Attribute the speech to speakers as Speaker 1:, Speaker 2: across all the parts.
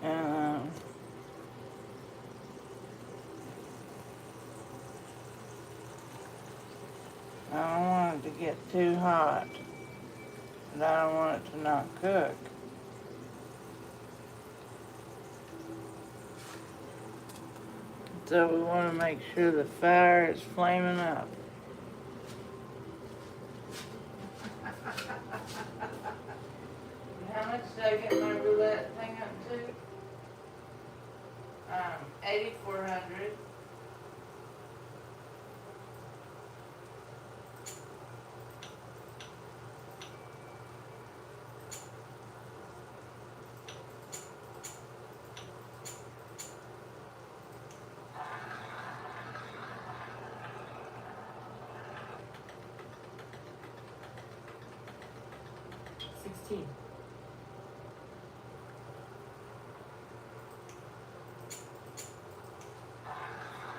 Speaker 1: And I don't want it to get too hot. And I don't want it to not cook. So we want to make sure the fire is flaming up. How much did I get my roulette thing up to? 8,400.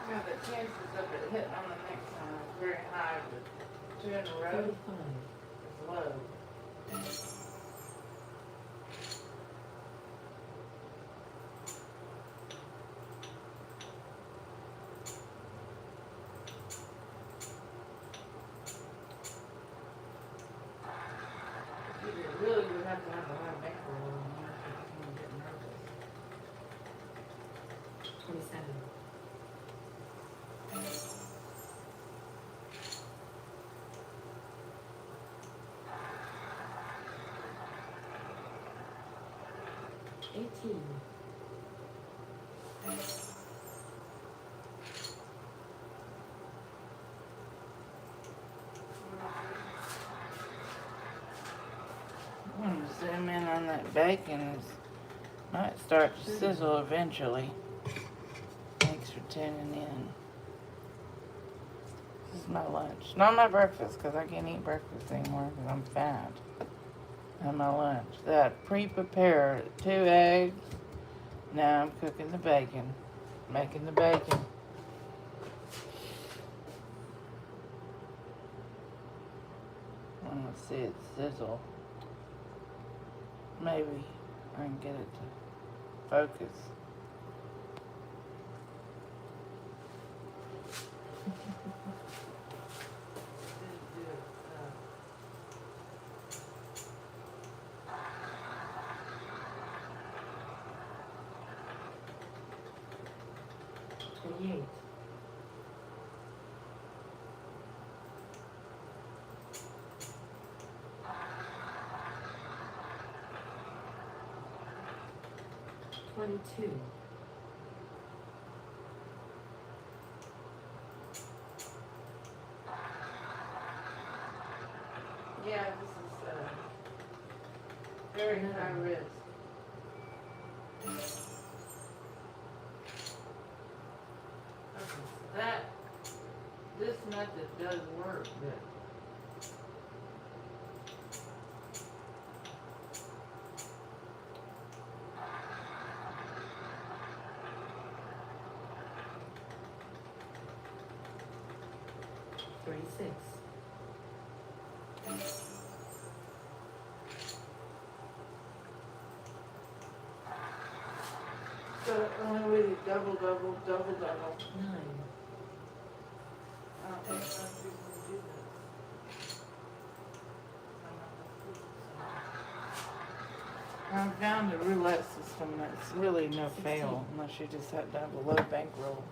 Speaker 1: Yeah, the chances of it hitting on the next one is very high, but 2 in a row is low. You really would have to have a high bankroll in order for someone to get nervous.
Speaker 2: 27.
Speaker 1: I'm going to zoom in on that bacon. It might start to sizzle eventually. Thanks for tuning in. This is my lunch. Not my breakfast, because I can't eat breakfast anymore because I'm fat. And my lunch. That pre-prepared 2 eggs. Now I'm cooking the bacon. Making the bacon. Let's see it sizzle. Maybe I can get it to focus. Yeah, this is very high risk. Okay, this method does work, but so the only way to double.
Speaker 2: 9.
Speaker 1: I don't think some people do that. I found a roulette system that's really no fail unless you just have to have a low bankroll.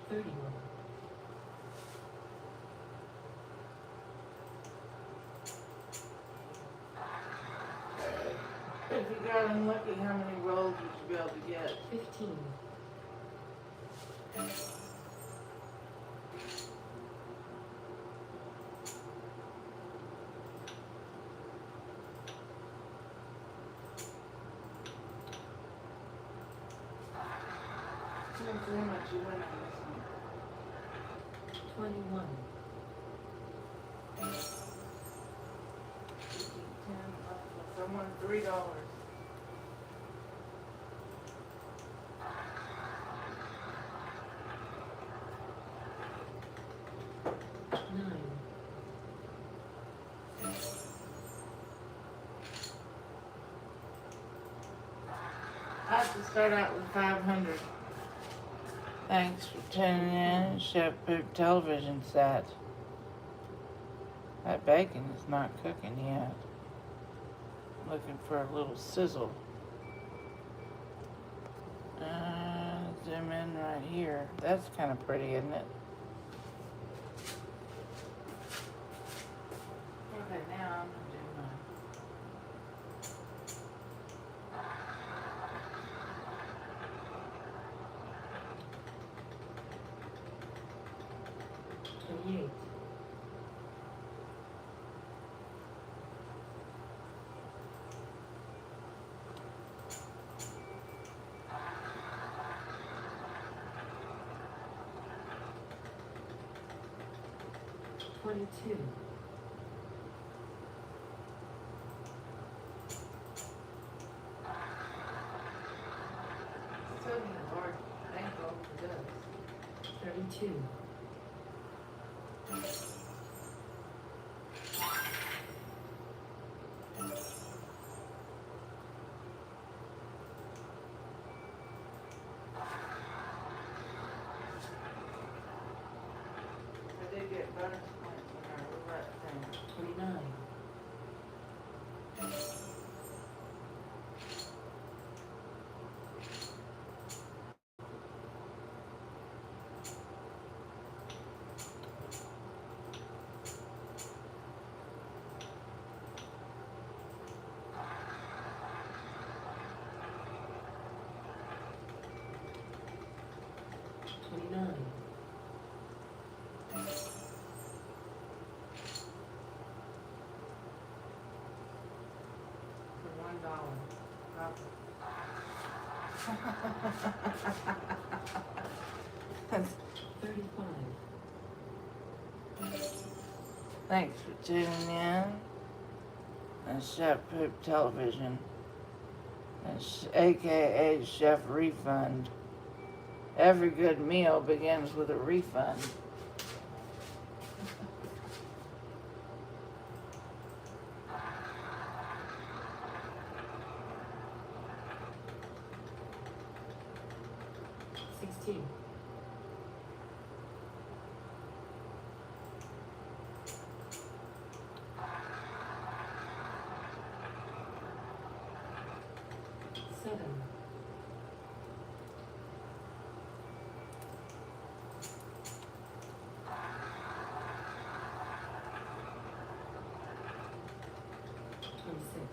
Speaker 2: 31.
Speaker 1: If you got unlucky, how many rolls would you be able to get?
Speaker 2: 15.
Speaker 1: Depends how much you win on this
Speaker 2: 21.
Speaker 1: 10, someone $3.
Speaker 2: 9.
Speaker 1: I have to start out with 500. Thanks for tuning in, Chef Poop Television Set. That bacon is not cooking yet. Looking for a little sizzle. Zoom in right here. That's kind of pretty, isn't it? Okay, now I'm gonna do mine.
Speaker 2: Twenty-eight. 22. 32.
Speaker 1: I did get bonus points on our roulette thing.
Speaker 2: 29. 29. 35.
Speaker 1: Thanks for tuning in. That's Chef Poop Television. That's AKA Chef Refund. Every good meal begins with a refund.
Speaker 2: Sixteen. 7. 26.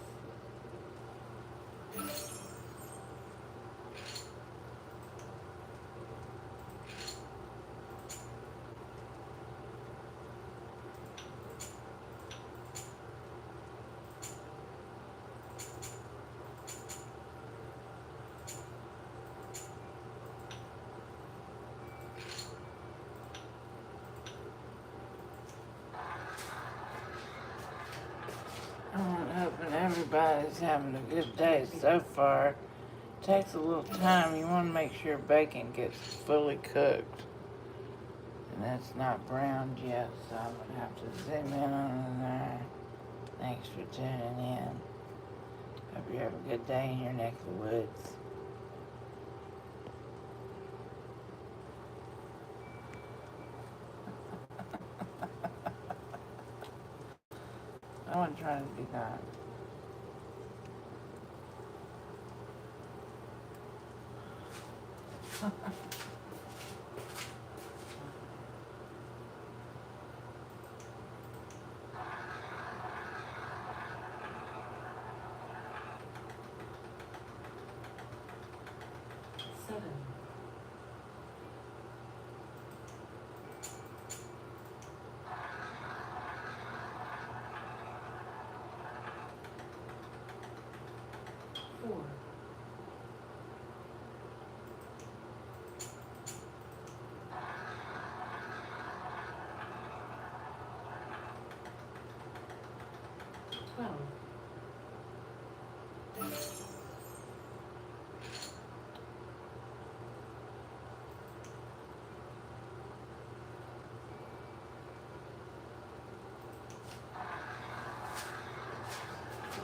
Speaker 1: I'm hoping everybody's having a good day so far. Takes a little time. You want to make sure bacon gets fully cooked. And it's not browned yet, so I'm going to have to zoom in on there. Thanks for tuning in. Hope you have a good day in your neck of the woods. I wasn't trying to do that.
Speaker 2: 34. Twelve.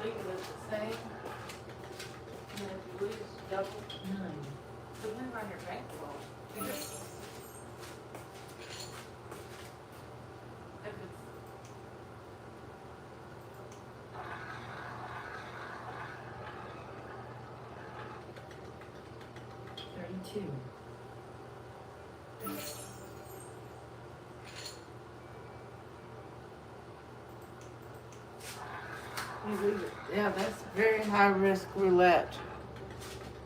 Speaker 1: Leave it at the same. And if you lose, double.
Speaker 2: 9.
Speaker 1: Depends on your bankroll. If it's
Speaker 2: 32.
Speaker 1: you leave it, yeah, that's very high risk roulette.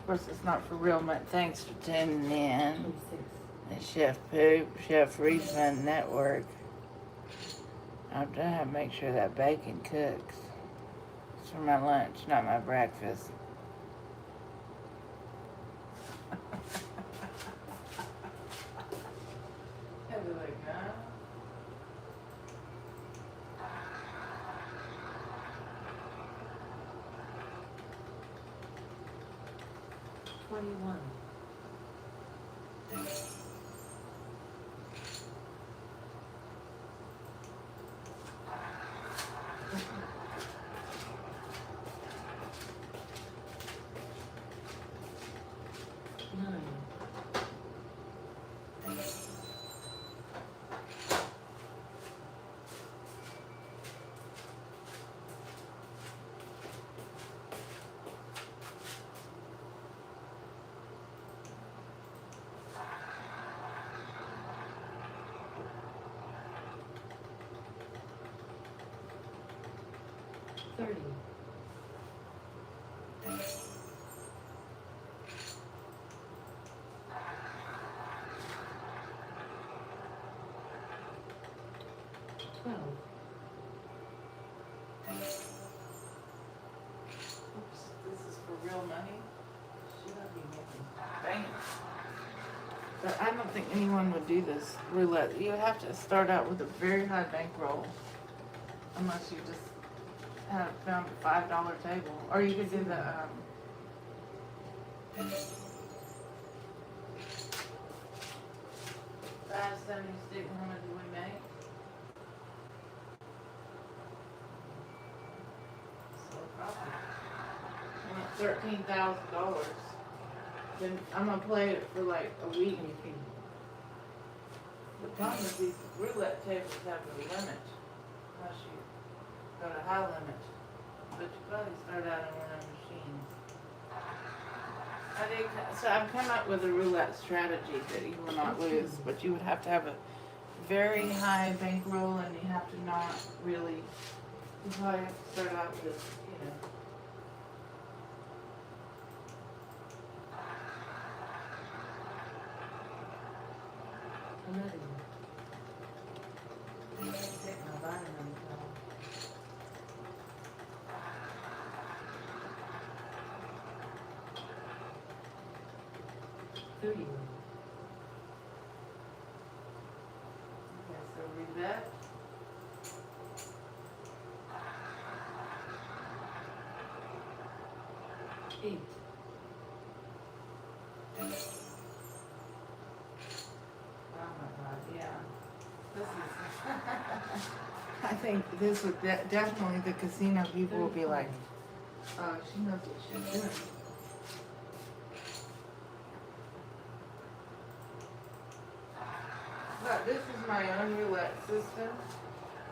Speaker 1: Of course, it's not for real money. Thanks for tuning in.
Speaker 2: 26.
Speaker 1: And Chef Poop, Chef Refund Network. I'm trying to make sure that bacon cooks. It's for my lunch, not my breakfast. Have a look, huh?
Speaker 2: Twenty-one. Nine. Thirty. Twelve.
Speaker 1: Oops, this is for real money. Should I be making bank? But I don't think anyone would do this roulette. You have to start out with a very high bankroll, unless you just have found a $5 table, or you could do the $5.70 stick. How much do we make? So probably $13,000. Then I'm gonna play it for like a week. The problem is these roulette tables have a limit, unless you go to high limit. But you probably start out on one of the machines. So I've come up with a roulette strategy that you will not lose, but you would have to have a very high bankroll, and you have to not really. You probably have to start out with, you know.
Speaker 2: Eleven.
Speaker 1: Take my vitamins off.
Speaker 2: Thirty-one.
Speaker 1: Okay, so revet.
Speaker 2: Eight.
Speaker 1: Oh my God, yeah. This is. I think this would definitely the casino people will be like, oh, she knows what she's doing. But this is my own roulette system.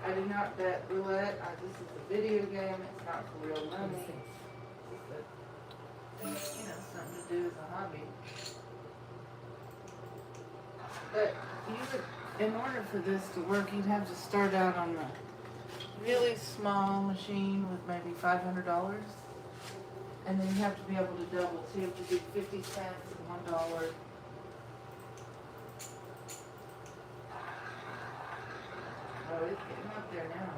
Speaker 1: I do not bet roulette. This is a video game. It's not for real money.
Speaker 2: 26.
Speaker 1: It's you know, something to do as a hobby. But you would, in order for this to work, you'd have to start out on the really small machine with maybe $500. And then you have to be able to double. So you have to do 50 cents and $1. Oh, it's getting up there now.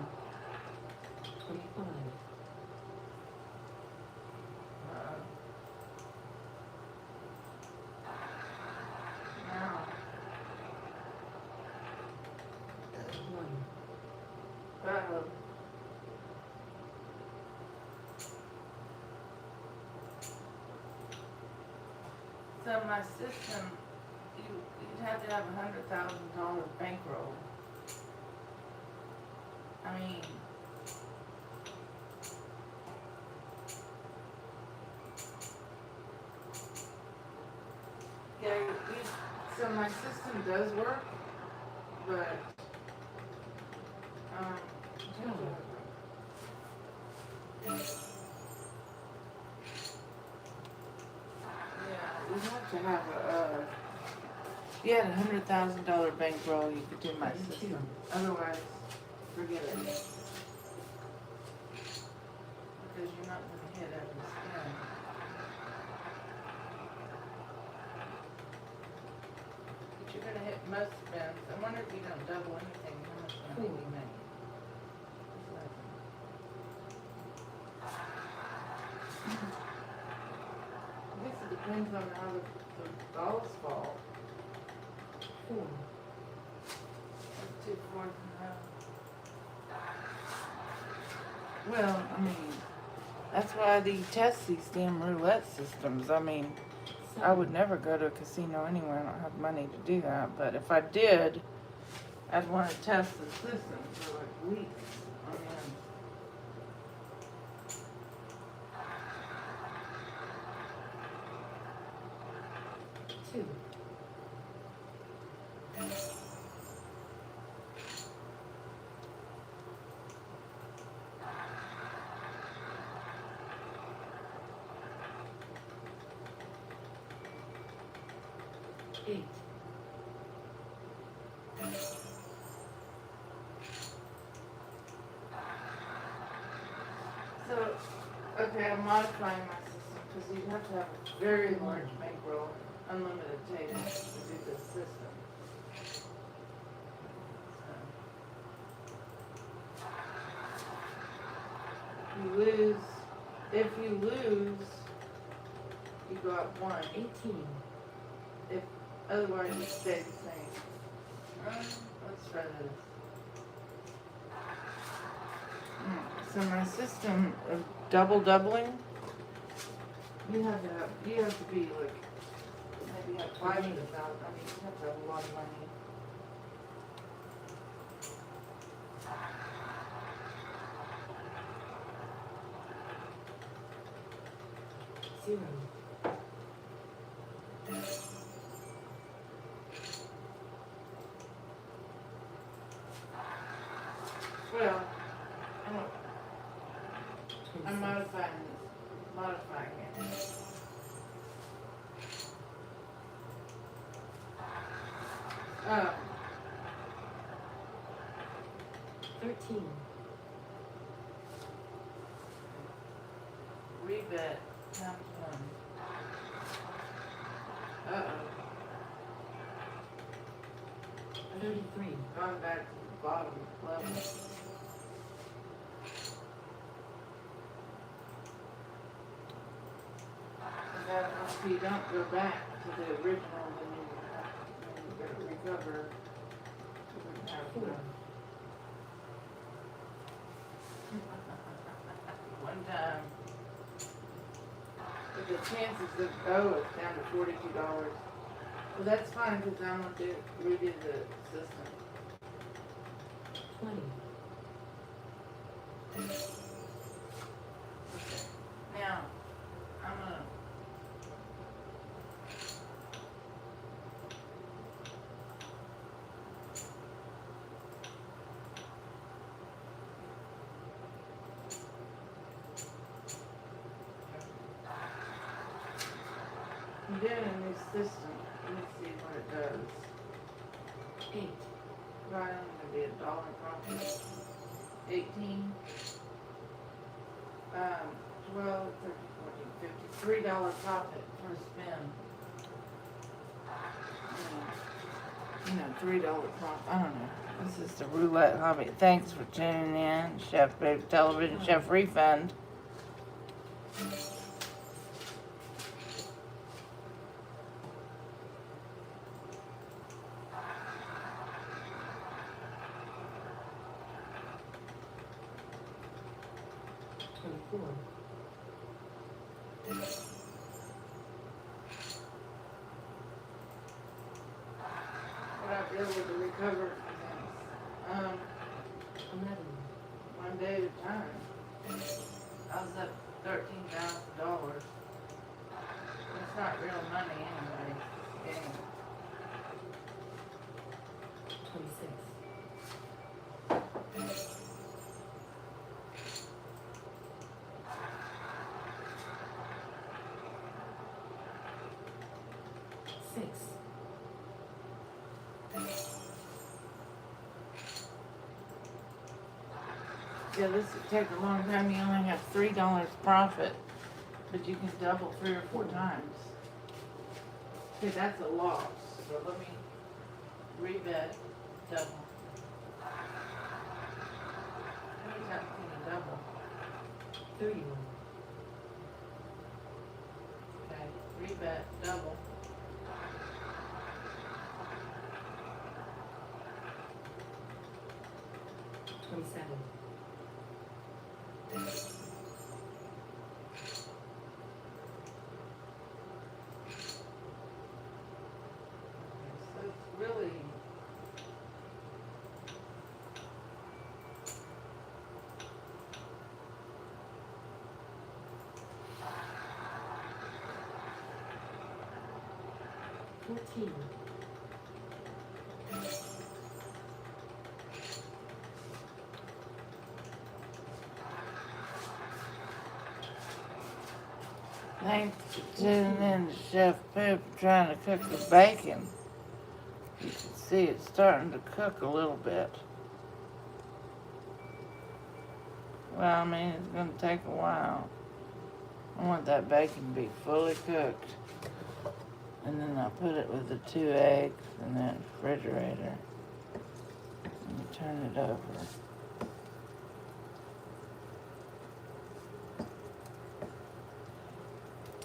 Speaker 2: 25.
Speaker 1: Uh-oh. So my system, you'd have to have $100,000 bankroll. I mean, yeah, so my system does work, but, yeah, you have to have you had $100,000 bankroll, you could do my system. Otherwise, forget it. Because you're not going to hit every spin. But you're going to hit most spins. I wonder if you don't double anything, how much money you make. I guess it depends on how the balls fall.
Speaker 2: 4,
Speaker 1: That's 2 fourths in a row. Well, I mean, that's why they test these damn roulette systems. I mean, I would never go to a casino anywhere. I don't have money to do that. But if I did, I'd want to test the system for like weeks on end.
Speaker 2: 2, 8,
Speaker 1: So, okay, I'm modifying my system because you have to have a very large bankroll, unlimited tables to do this system. If you lose, you go up 1.
Speaker 2: 18,
Speaker 1: If otherwise you stay the same. Let's try this. So my system of doubling, you have to be like maybe have 500,000. I mean, you have to have a lot of money.
Speaker 2: Zero,
Speaker 1: Well, I'm
Speaker 2: 26,
Speaker 1: modifying it. Oh,
Speaker 2: 13,
Speaker 1: rebet times 1. Uh-oh.
Speaker 2: 33,
Speaker 1: Going back to the bottom level. If you don't go back to the original, then you gotta recover. You wouldn't have
Speaker 2: 4,
Speaker 1: the one time. But the chances of it's down to $42. Well, that's fine because I'm gonna redo the system.
Speaker 2: 20,
Speaker 1: Now, I'm gonna. I'm doing a new system. Let me see what it does.
Speaker 2: 8,
Speaker 1: Probably only gonna be $1 profit. 18. 12, 13, 14, 50. $3 profit per spin. $3 profit. I don't know. This is the roulette hobby. Thanks for tuning in, Chef Baby Television, Chef Refund.
Speaker 2: 24,
Speaker 1: be able to recover from this.
Speaker 2: 11,
Speaker 1: One day at a time. I was up $13,000. It's not real money anyway. Yeah.
Speaker 2: 26, 6,
Speaker 1: Yeah, this would take a long time. You only have $3 profit, but you can double 3 or 4 times. See, that's a loss. So let me rebet double. How many times can you double?
Speaker 2: 31,
Speaker 1: Okay, rebet double.
Speaker 2: 27,
Speaker 1: So it's really
Speaker 2: fourteen,
Speaker 1: thanks for tuning in to Chef Poop trying to cook the bacon. You can see it's starting to cook a little bit. Well, I mean, it's going to take a while. I want that bacon to be fully cooked. And then I'll put it with the 2 eggs in that refrigerator. And turn it over.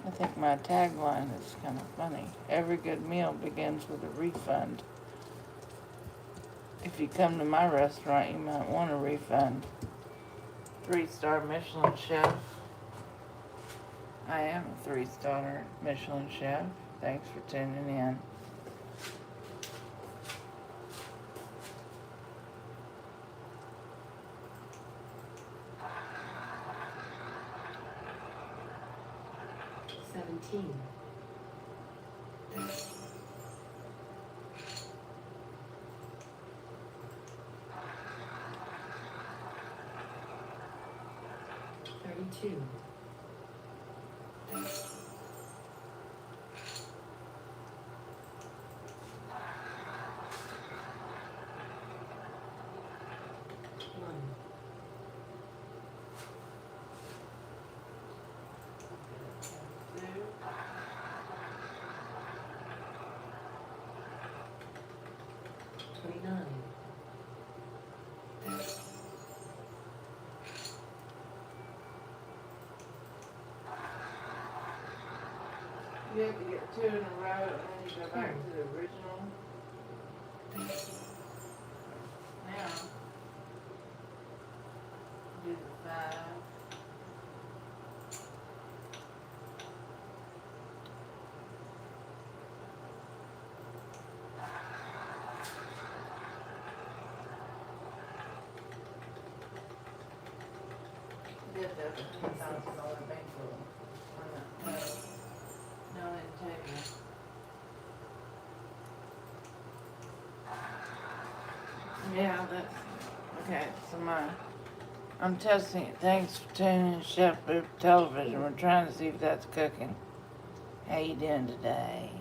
Speaker 1: I think my tagline is kind of funny. Every good meal begins with a refund. If you come to my restaurant, you might want a refund. 3-star Michelin chef. I am a 3-star Michelin chef. Thanks for tuning in.
Speaker 2: seventeen, 32, 1, 29,
Speaker 1: You have to get 2 in a row and then you go back to the original. Now, do the 5. Did the $1,000 bankroll on the no table. Yeah, that's okay. So I'm testing it. Thanks for tuning in Chef Boop Television. We're trying to see if that's cooking. How you doing today?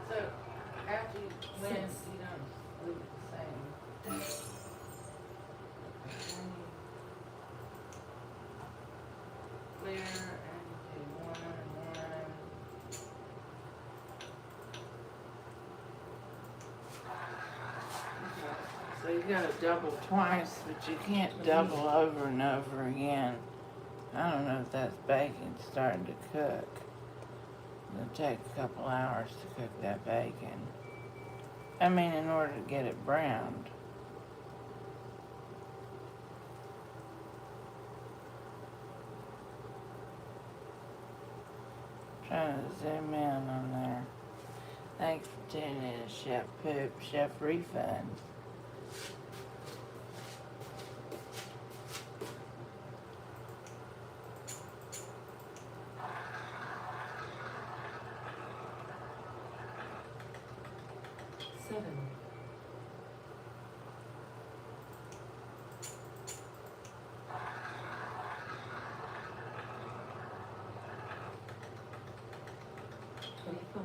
Speaker 1: So after you rinse, you don't leave it the same. Then you clear and do 1 and 1. So you gotta double twice, but you can't double over and over again. I don't know if that's bacon starting to cook. It'll take a couple hours to cook that bacon. I mean, in order to get it browned. Trying to zoom in on there. Thanks for tuning in to Chef Poop, Chef Refund.
Speaker 2: Seven. 25.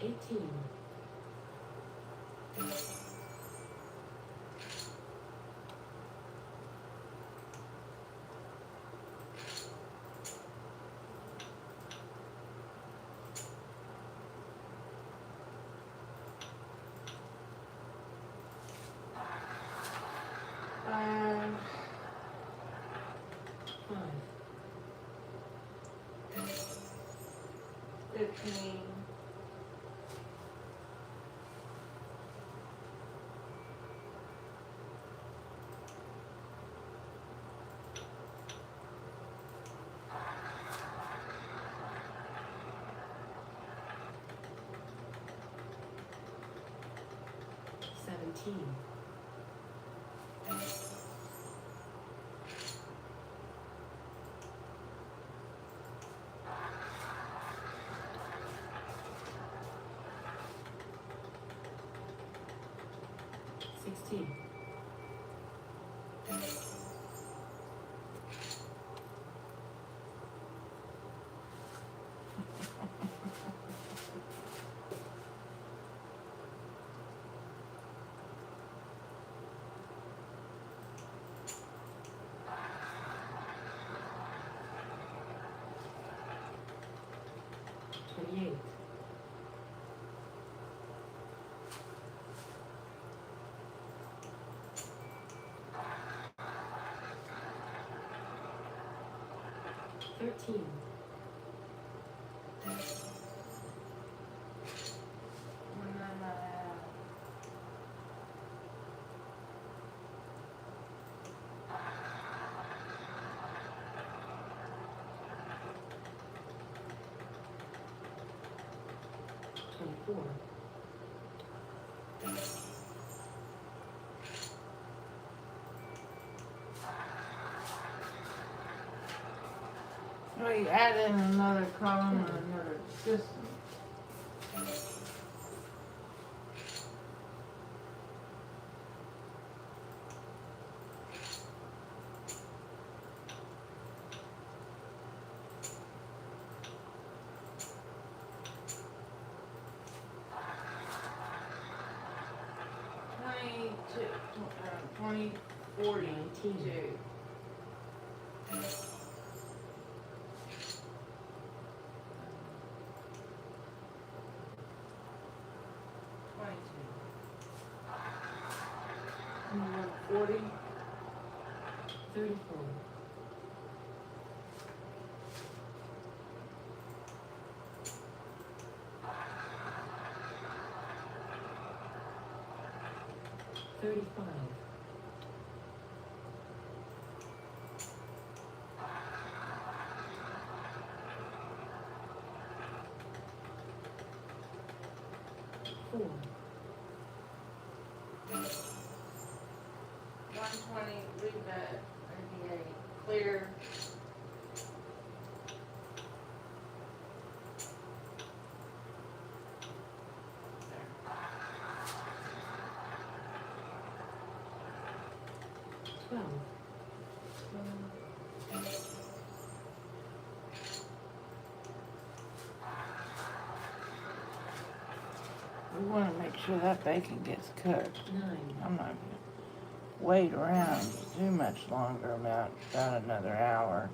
Speaker 2: 18.
Speaker 1: 5,
Speaker 2: 5.
Speaker 1: 15,
Speaker 2: 17. 16. 28. 13. 24.
Speaker 1: 3, add in another column and another system. 20, 40,
Speaker 2: 19.
Speaker 1: 40,
Speaker 2: 34. 35. 4.
Speaker 1: 120, read that, 38, clear.
Speaker 2: 12.
Speaker 1: We want to make sure that bacon gets cooked.
Speaker 2: 9.
Speaker 1: I'm not gonna wait around too much longer, about another hour.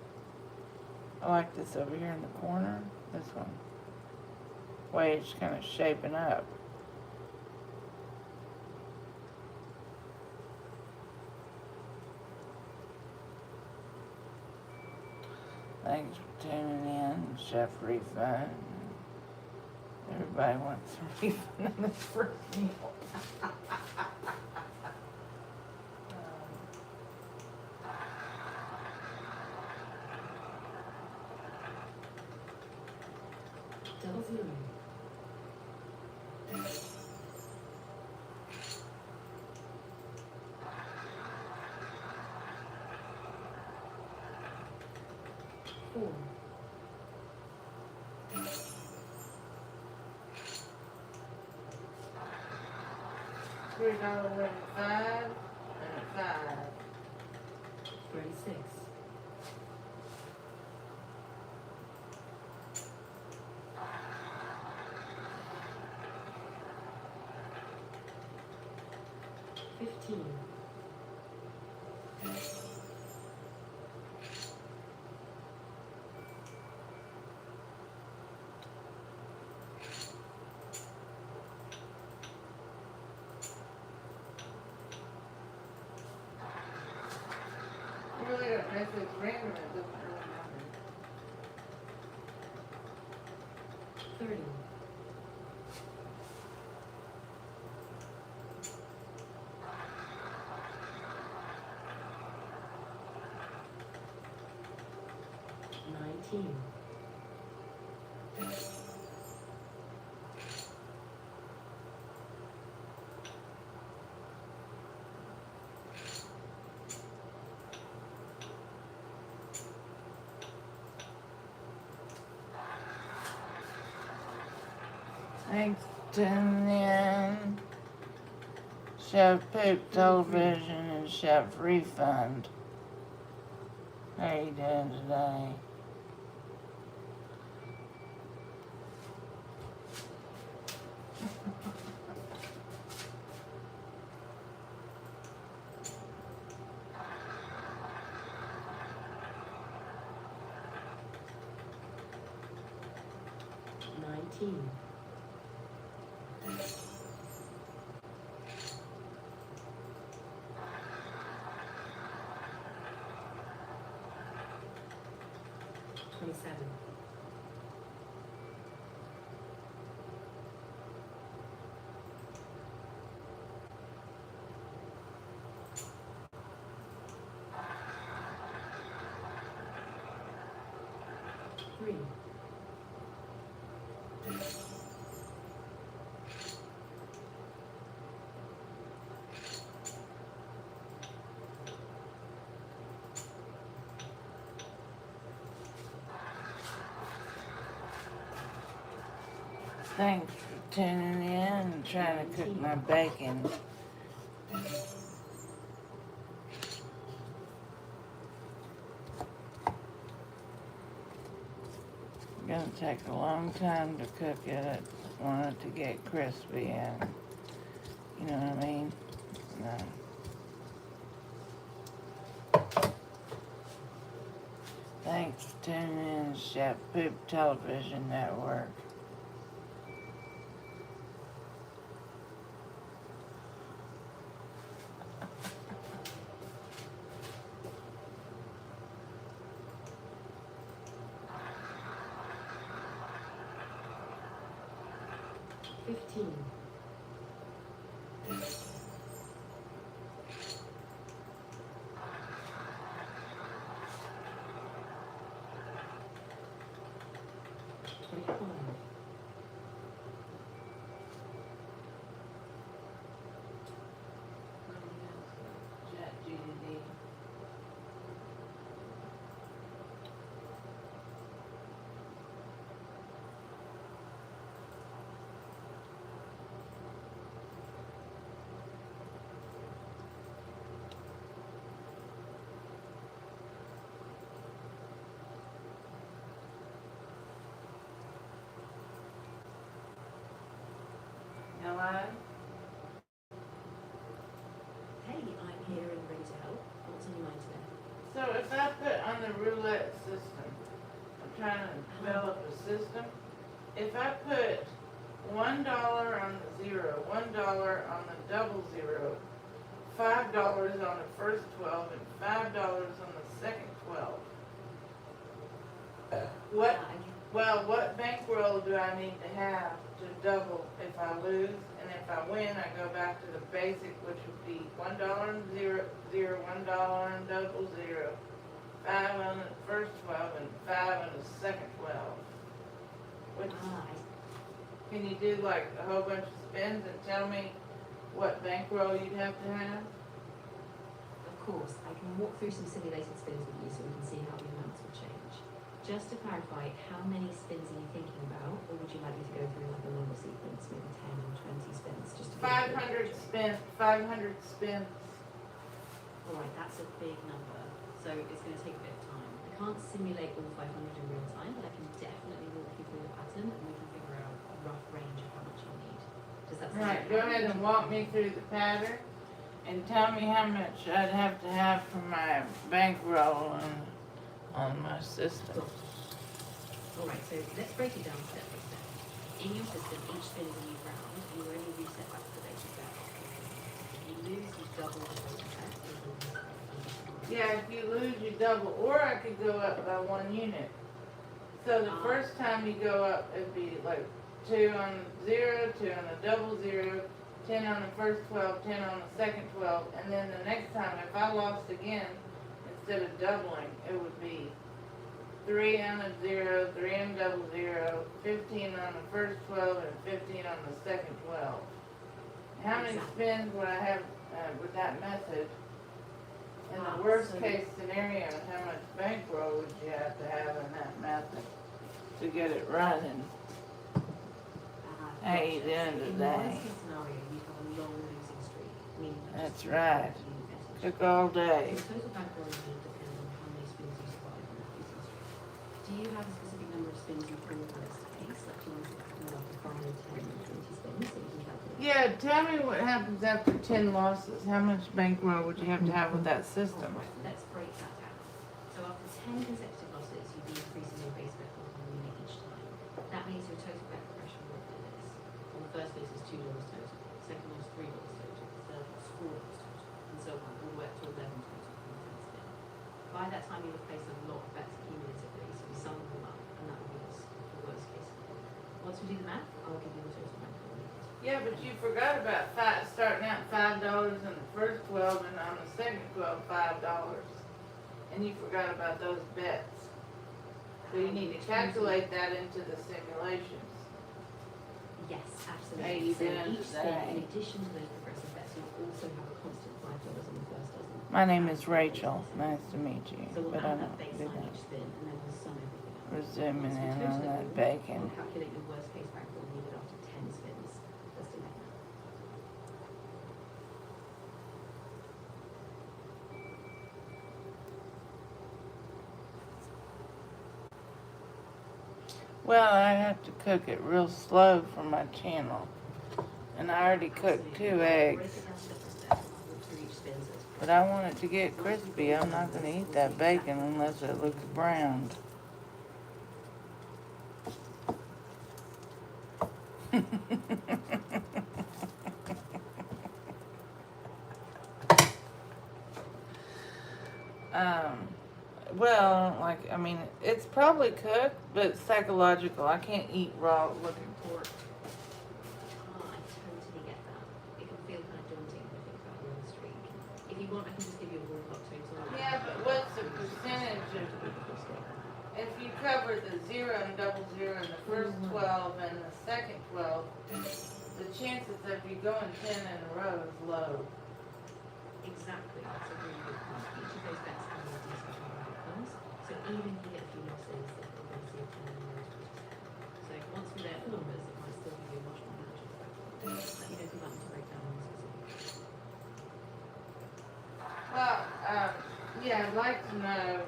Speaker 1: I like this over here in the corner, this one. Way it's kind of shaping up. Thanks for tuning in, Chef Refund. Everybody wants a refund on this first meal.
Speaker 2: Double zero. Four.
Speaker 1: $3 win 5 and a 5.
Speaker 2: 36. $15.
Speaker 1: You really don't know if it's random, it doesn't really matter.
Speaker 2: 30. $19.
Speaker 1: Thanks, tuning in. Chef Poop Television and Chef Refund. How you doing today?
Speaker 2: $19. $27. $3.
Speaker 1: Thanks for tuning in and trying to cook my bacon. It's gonna take a long time to cook it. I want it to get crispy and, you know what I mean? No. Thanks for tuning in to Chef Poop Television Network.
Speaker 2: $15. $25.
Speaker 1: ChatGPT. Hello?
Speaker 2: Hey, I'm here and ready to help. What's on your mind today?
Speaker 1: So if I put on the roulette system, I'm trying to develop a system. If I put $1 on the zero, $1 on the double zero, $5 on the first 12, and $5 on the second 12. What?
Speaker 2: Flag.
Speaker 1: Well, what bankroll do I need to have to double if I lose, and if I win, I go back to the basic, which would be $1 and zero, $1 and double zero, 5 on the first 12, and 5 on the second 12. Which, can you do like a whole bunch of spins and tell me what bankroll you'd have to have?
Speaker 2: Of course, I can walk through some simulated spins with you so we can see how the amounts will change. Just to clarify, how many spins are you thinking about, or would you like me to go through like a normal sequence, maybe 10 or 20 spins, just to
Speaker 1: 500 spins, 500 spins.
Speaker 2: Alright, that's a big number, so it's going to take a bit of time. I can't simulate all 500 in real time, but I can definitely walk you through the pattern and we can figure out a rough range of how much you'll need. Does that sound
Speaker 1: Right,
Speaker 2: okay?
Speaker 1: go ahead and walk me through the pattern and tell me how much I'd have to have for my bankroll on my system.
Speaker 2: Alright, so let's break it down step by step. In your system, each spin is a new round, and you only reset back to the basic bet. If you lose, you double the total bet.
Speaker 1: Yeah, if you lose, you double, or I could go up by 1 unit. So the first time you go up, it'd be like 2 on 0, 2 on the double 0, 10 on the first 12, 10 on the second 12, and then the next time, if I lost again, instead of doubling, it would be 3 on the 0, 3 on double 0, 15 on the first 12, and 15 on the second 12. How many spins would I have with that method? In the worst case scenario, how much bankroll would you have to have in that method to get it running? Hey, the end of the day.
Speaker 2: In the worst case scenario, you have a long losing streak, meaning
Speaker 1: That's right. Took all day.
Speaker 2: your total bankroll will depend on how many spins you survive on that losing streak. Do you have a specific number of spins you can for this case? Like, do you want to have up to 5, 10, 20 spins so you can calculate?
Speaker 1: Yeah, tell me what happens after 10 losses. How much bankroll would you have to have with that system?
Speaker 2: Alright, let's break that down. So after 10 consecutive losses, you'd be increasing your base bet by 1 unit each time. That means your total bet progression will be this. On the first lose is $2 total, second lose $3 total, third lose $4 total, and so on, all the way up to 11 total from the 10th spin. By that time, you'll have placed a lot of bets cumulatively, so we sum them all up, and that will give us the worst case scenario. Once we do the math, I'll give you the total bankroll needed.
Speaker 1: Yeah, but you forgot about starting out $5 in the first 12 and on the second 12, $5. And you forgot about those bets. So you need to calculate that into the simulations.
Speaker 2: Yes, absolutely.
Speaker 1: Hey,
Speaker 2: So
Speaker 1: then
Speaker 2: each spin,
Speaker 1: today.
Speaker 2: in addition to those progressive bets, you'll also have a constant $5 on the first dozen.
Speaker 1: My name is Rachel. Nice to meet you.
Speaker 2: So we'll
Speaker 1: But I
Speaker 2: add
Speaker 1: don't
Speaker 2: that
Speaker 1: do
Speaker 2: baseline
Speaker 1: that.
Speaker 2: each spin, and then we'll sum everything up.
Speaker 1: We're zooming
Speaker 2: Once we
Speaker 1: in
Speaker 2: total
Speaker 1: on
Speaker 2: it
Speaker 1: that
Speaker 2: all,
Speaker 1: bacon.
Speaker 2: we'll calculate your worst case bankroll needed after 10 spins. Let's do that now.
Speaker 1: Well, I have to cook it real slow for my channel. And I already cooked 2 eggs.
Speaker 2: Break it down step by step, and I'll walk through each spin so it's
Speaker 1: But I want it to get crispy. I'm not going to eat that bacon unless it looks browned. Well, like, I mean, it's probably cooked, but it's psychological. I can't eat raw looking pork.
Speaker 2: I totally get that. It can feel kind of daunting when you think about your own streak. If you want, I can just give you a ballpark total.
Speaker 1: Yeah, but what's the percentage of, if you cover the 0 and double 0 in the first 12 and the second 12, the chances of you going 10 in a row is low.
Speaker 2: Exactly. That's a really good point. Each of those bets have a decent chance of outcomes. So even if you get a few losses, the probability of 10 in a row is pretty high. So once we know the numbers, it might still give you a much more manageable background. Let me know if you'd like me to break down on specifics.
Speaker 1: Well, yeah, I'd like to know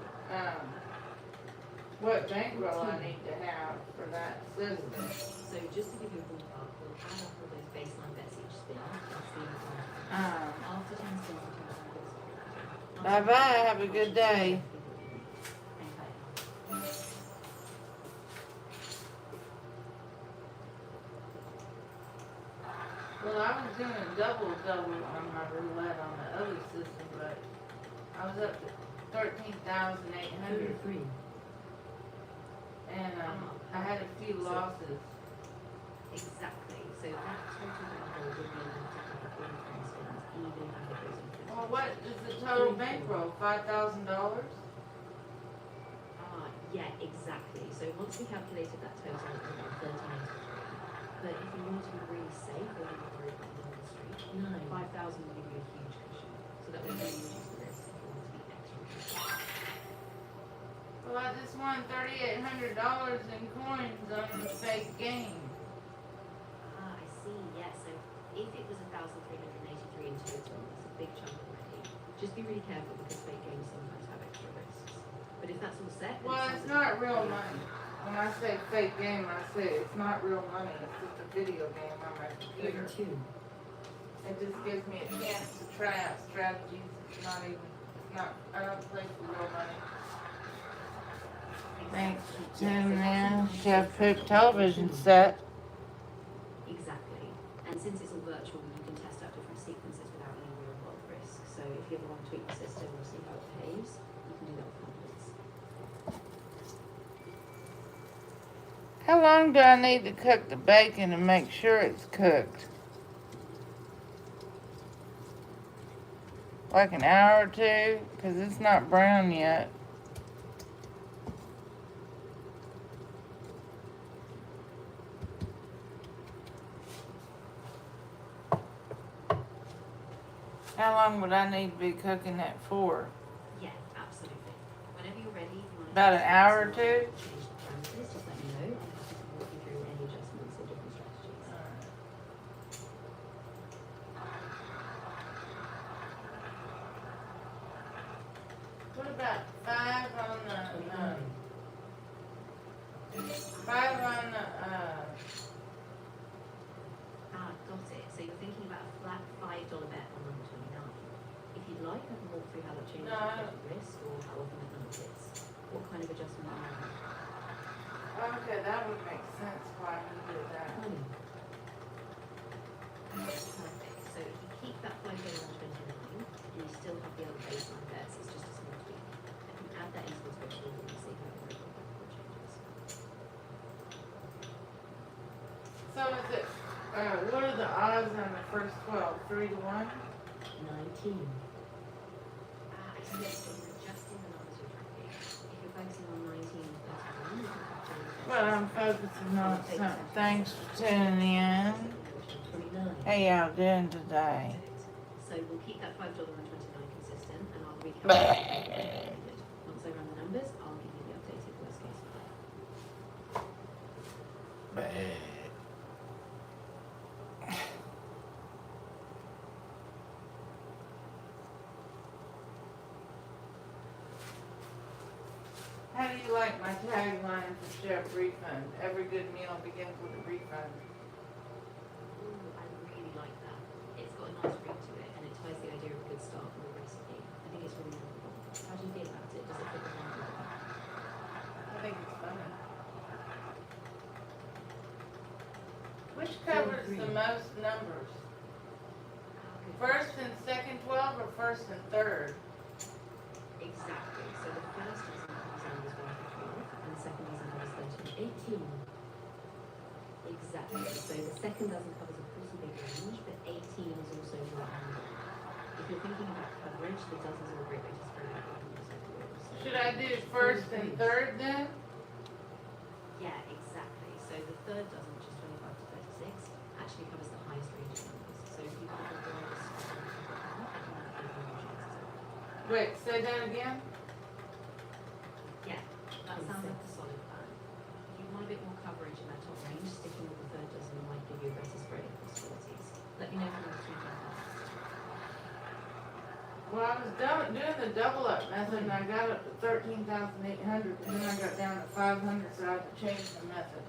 Speaker 1: what bankroll I need to have for that system.
Speaker 2: So just to give you a ballpark, we'll add up all those baseline bets each spin and see what happens. After 10 spins, the total bankroll.
Speaker 1: Bye-bye. Have a good day. Well, I was doing a double on my roulette on the other system, but I was up to 13,800, and I had a few losses.
Speaker 2: Exactly. So that total bankroll would be enough to cover all the phone spends, even if I had those in
Speaker 1: Well, what is the total bankroll? $5,000?
Speaker 2: Yeah, exactly. So once we calculated that total, it was about 1383. But if you wanted to be really safe or didn't worry about the whole street, no, 5,000 would give you a huge cushion. So that would really reduce the risk if you want to be extra careful.
Speaker 1: Well, I just won $3,800 in coins on the fake game.
Speaker 2: I see. Yeah. So if it was 1,383 in total, that's a big chunk already. Just be really careful because fake games sometimes have extra risks. But if that's all set, then
Speaker 1: Well, it's not real money. When I say fake game, I say it's not real money. It's just a video game on my computer. It just gives me a chance to try out strategies. It's not, I don't play for real money. Thanks for tuning in. Chef Poop television set.
Speaker 2: Exactly. And since it's all virtual, you can test out different sequences without any real world risk. So if you ever want to tweak the system or see how it behaves, you can do that with confidence.
Speaker 1: How long do I need to cook the bacon to make sure it's cooked? Like an hour or two? Because it's not brown yet. How long would I need to be cooking that for?
Speaker 2: Yeah, absolutely. Whenever you're ready, if you want to
Speaker 1: About an hour or two?
Speaker 2: change the parameters, just let me know. I'm happy to walk you through any adjustments or different strategies.
Speaker 1: What about 5 on the, 5 on the,
Speaker 2: Got it. So you're thinking about a flat $5 bet on number 29. If you'd like, I can walk through how that changes
Speaker 1: No, I
Speaker 2: the risk or how often that number hits. What kind of adjustment are you making?
Speaker 1: okay, that would make sense why he did that.
Speaker 2: Perfect. So if you keep that $5 on 29, you still have the other baseline bets. It's just a small tweak. I can add that into the spreadsheet and see how the rate of changes.
Speaker 1: So is it, what are the odds on the first 12? 3 to 1?
Speaker 2: 19. I see. So you're adjusting the numbers you're tracking. If you're focusing on 19 and 31, you can factor in the
Speaker 1: But I'm focusing on something. Thanks for tuning in.
Speaker 2: 29.
Speaker 1: How y'all doing today?
Speaker 2: So we'll keep that $5 and 29 consistent, and I'll recalculate. Once I run the numbers, I'll give you the updated worst case scenario.
Speaker 1: How do you like my tagline for Chef Refund? Every good meal begins with a refund.
Speaker 2: Ooh, I really like that. It's got a nice ring to it, and it ties the idea of a good start with a recipe. I think it's really memorable. How do you feel about it? Does it fit the vibe of the book?
Speaker 1: I think it's funny. Which covers the most numbers?
Speaker 2: Good
Speaker 1: First
Speaker 2: question.
Speaker 1: and second 12 or first and third?
Speaker 2: Exactly. So the first dozen comes out as 1 for 12, and the second dozen covers 13. 18. Exactly. So the second dozen covers a pretty big range, but 18 is also right on the line. If you're thinking about coverage, the dozens are a great way to spread out your numbers over the year.
Speaker 1: Should I do first and third then?
Speaker 2: Yeah, exactly. So the third dozen, which is 25 to 36, actually covers the highest range of numbers. So if you want to go on
Speaker 1: Wait, say that again?
Speaker 2: yeah, that sounds like a solid plan. If you want a bit more coverage in that top range, sticking with the third dozen might give you a better spread of possibilities. Let me know if you want to tweak that.
Speaker 1: Well, I was doing the double up method and I got up to 13,800 and then I got down to 500, so I had to change the method.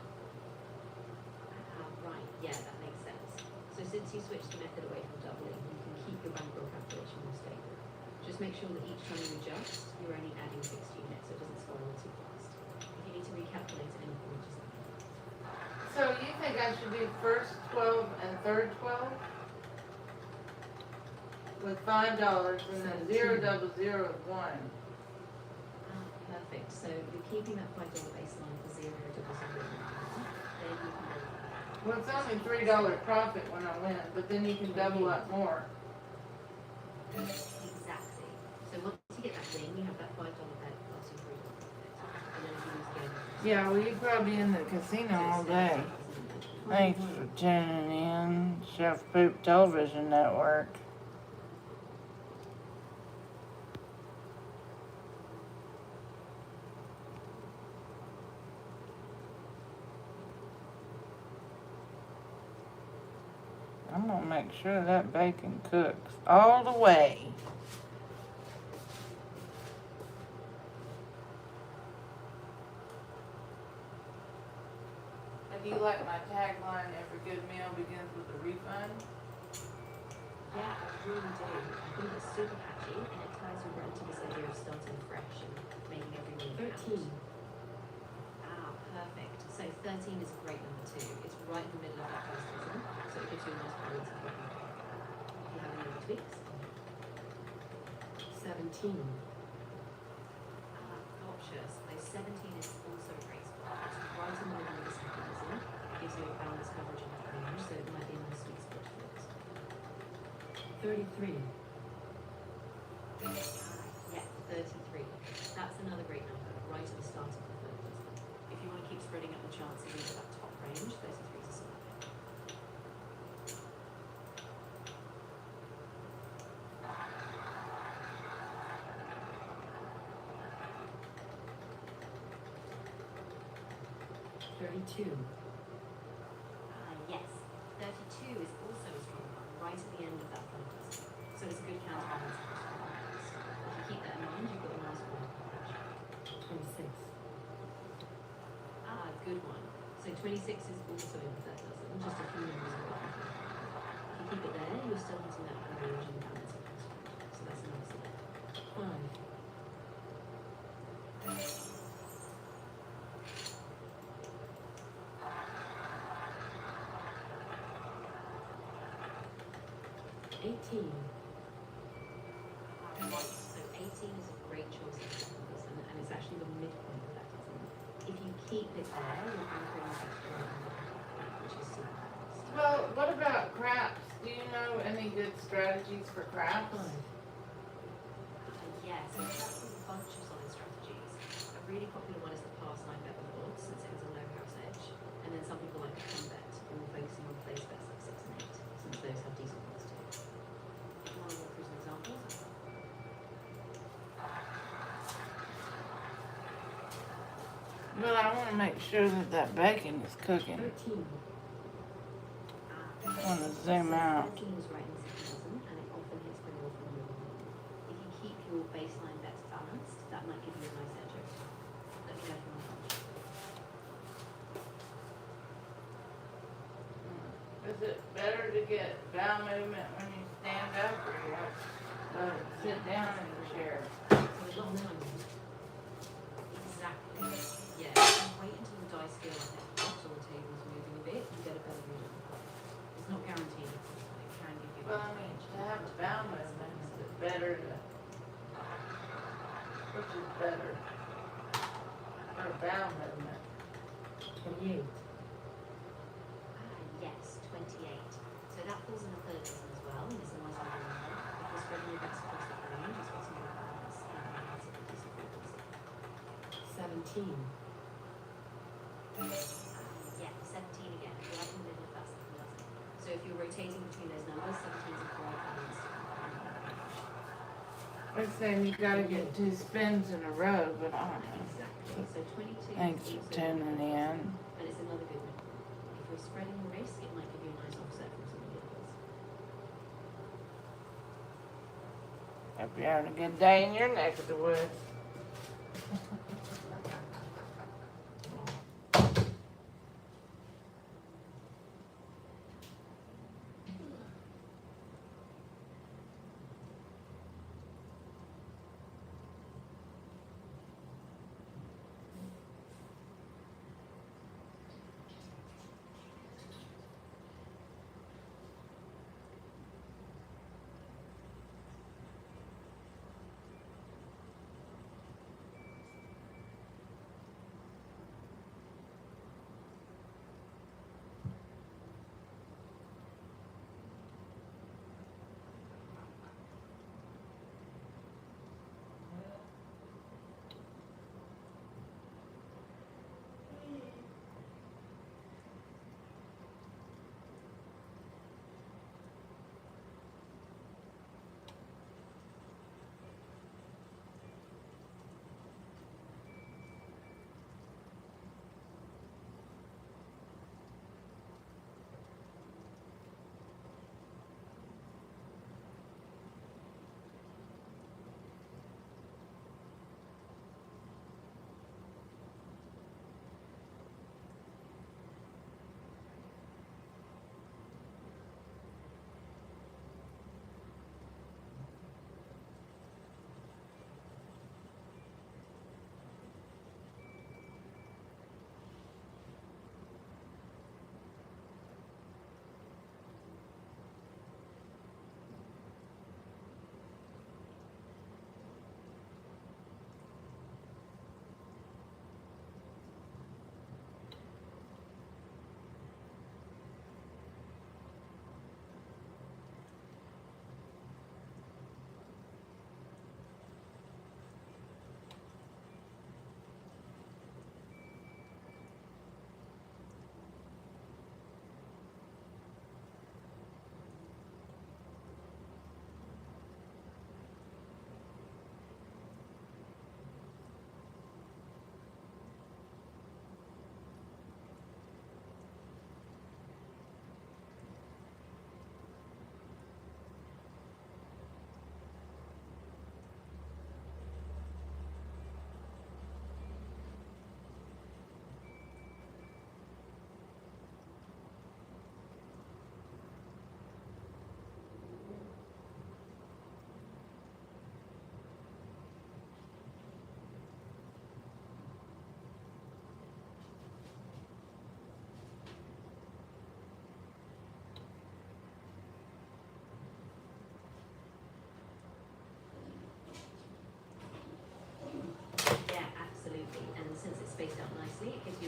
Speaker 2: Right, yeah, that makes sense. So since you switched the method away from doubling, you can keep your bankroll calculation more stable. Just make sure that each time you adjust, you're only adding fixed units so it doesn't spiral too fast. If you need to recalculate at any point, just let me know.
Speaker 1: So you think I should do first 12 and third 12? With $5 and then 0 double 0 with 1.
Speaker 2: Perfect. So you're keeping that $5 baseline for 0 double 0 1. Then you can go for that.
Speaker 1: Well, it's only $3 profit when I win, but then you can double up more.
Speaker 2: Exactly. So once you get that win, you have that $5 bet plus your $3 profit. And then if you lose again,
Speaker 1: Yeah, well, you'd probably be in the casino all day. Thanks for tuning in, Chef Poop Television Network. I'm gonna make sure that bacon cooks all the way. Do you like my tagline, every good meal begins with a refund?
Speaker 2: yeah, I really do. I think it's super catchy and it ties you right into this idea of starting fresh and making every meal count. 13. Ah, perfect. So 13 is a great number too. It's right in the middle of that first dozen, so it gives you a nice balance of what you can. Do you have any other tweaks? 17. Ah, gotcha. So 17 is also a great spot. It's right in the middle of the second dozen. It gives you a balanced coverage in that range, so it might be a nice sweet spot for it. 33. Yeah, 33. That's another great number, right at the start of the third dozen. If you want to keep spreading up the chances into that top range, 33 is a smart pick. 32. Yes, 32 is also a strong one, right at the end of that third dozen. So it's a good counterbalance for strong numbers. If you keep that in mind, you've got a nice one coverage. 26. Ah, good one. So 26 is also in the third dozen, just a few numbers away from 50. If you keep it there, you're still hitting that high range and balance of cost. So that's a nice one. 5. 18. Right, so 18 is a great choice in the second dozen, and it's actually the midpoint of that dozen. If you keep it there, you're anchoring that extra number, which is super fast.
Speaker 1: Well, what about craps? Do you know any good strategies for craps?
Speaker 2: Yes, so craps has a bunch of solid strategies. A really popular one is the pass line bet with odds, since it has a low house edge. And then some people like the fun bet, and we're focusing on place bets like 6 and 8, since those have decent odds too. If you want to walk through some examples,
Speaker 1: But I want to make sure that that bacon is cooking.
Speaker 2: 13.
Speaker 1: I want to zoom out.
Speaker 2: 13 is right in the second dozen, and it often hits pretty well from the middle one. If you keep your baseline bets balanced, that might give you a nice edge over time. Let me know if you want to punch.
Speaker 1: Is it better to get bowel movement when you stand up or you have to sit down in the chair?
Speaker 2: So a lot of time. Exactly. Yeah, if you wait until the dice feel like they're hot or the table's moving a bit, you get a better read on the play. It's not guaranteed, of course, but it can give you
Speaker 1: Well, I mean, to have the bowel movement, is it better to, which is better? For a bowel movement?
Speaker 2: 28. Yes, 28. So that falls in the third dozen as well, and it's a nice number. If you're spreading your bets across that range, it's got some good balance, and it has a decent frequency. 17. Yeah, 17 again, right in the middle of that second dozen. So if you're rotating between those numbers, 17 is a great balance.
Speaker 1: They're saying you gotta get 2 spins in a row, but I don't know.
Speaker 2: Exactly. So 22
Speaker 1: Thanks
Speaker 2: is
Speaker 1: for
Speaker 2: also
Speaker 1: tuning in.
Speaker 2: and it's another good number. If you're spreading the risk, it might give you a nice offset from some of the others.
Speaker 1: Hope you're having a good day in your neck of the woods.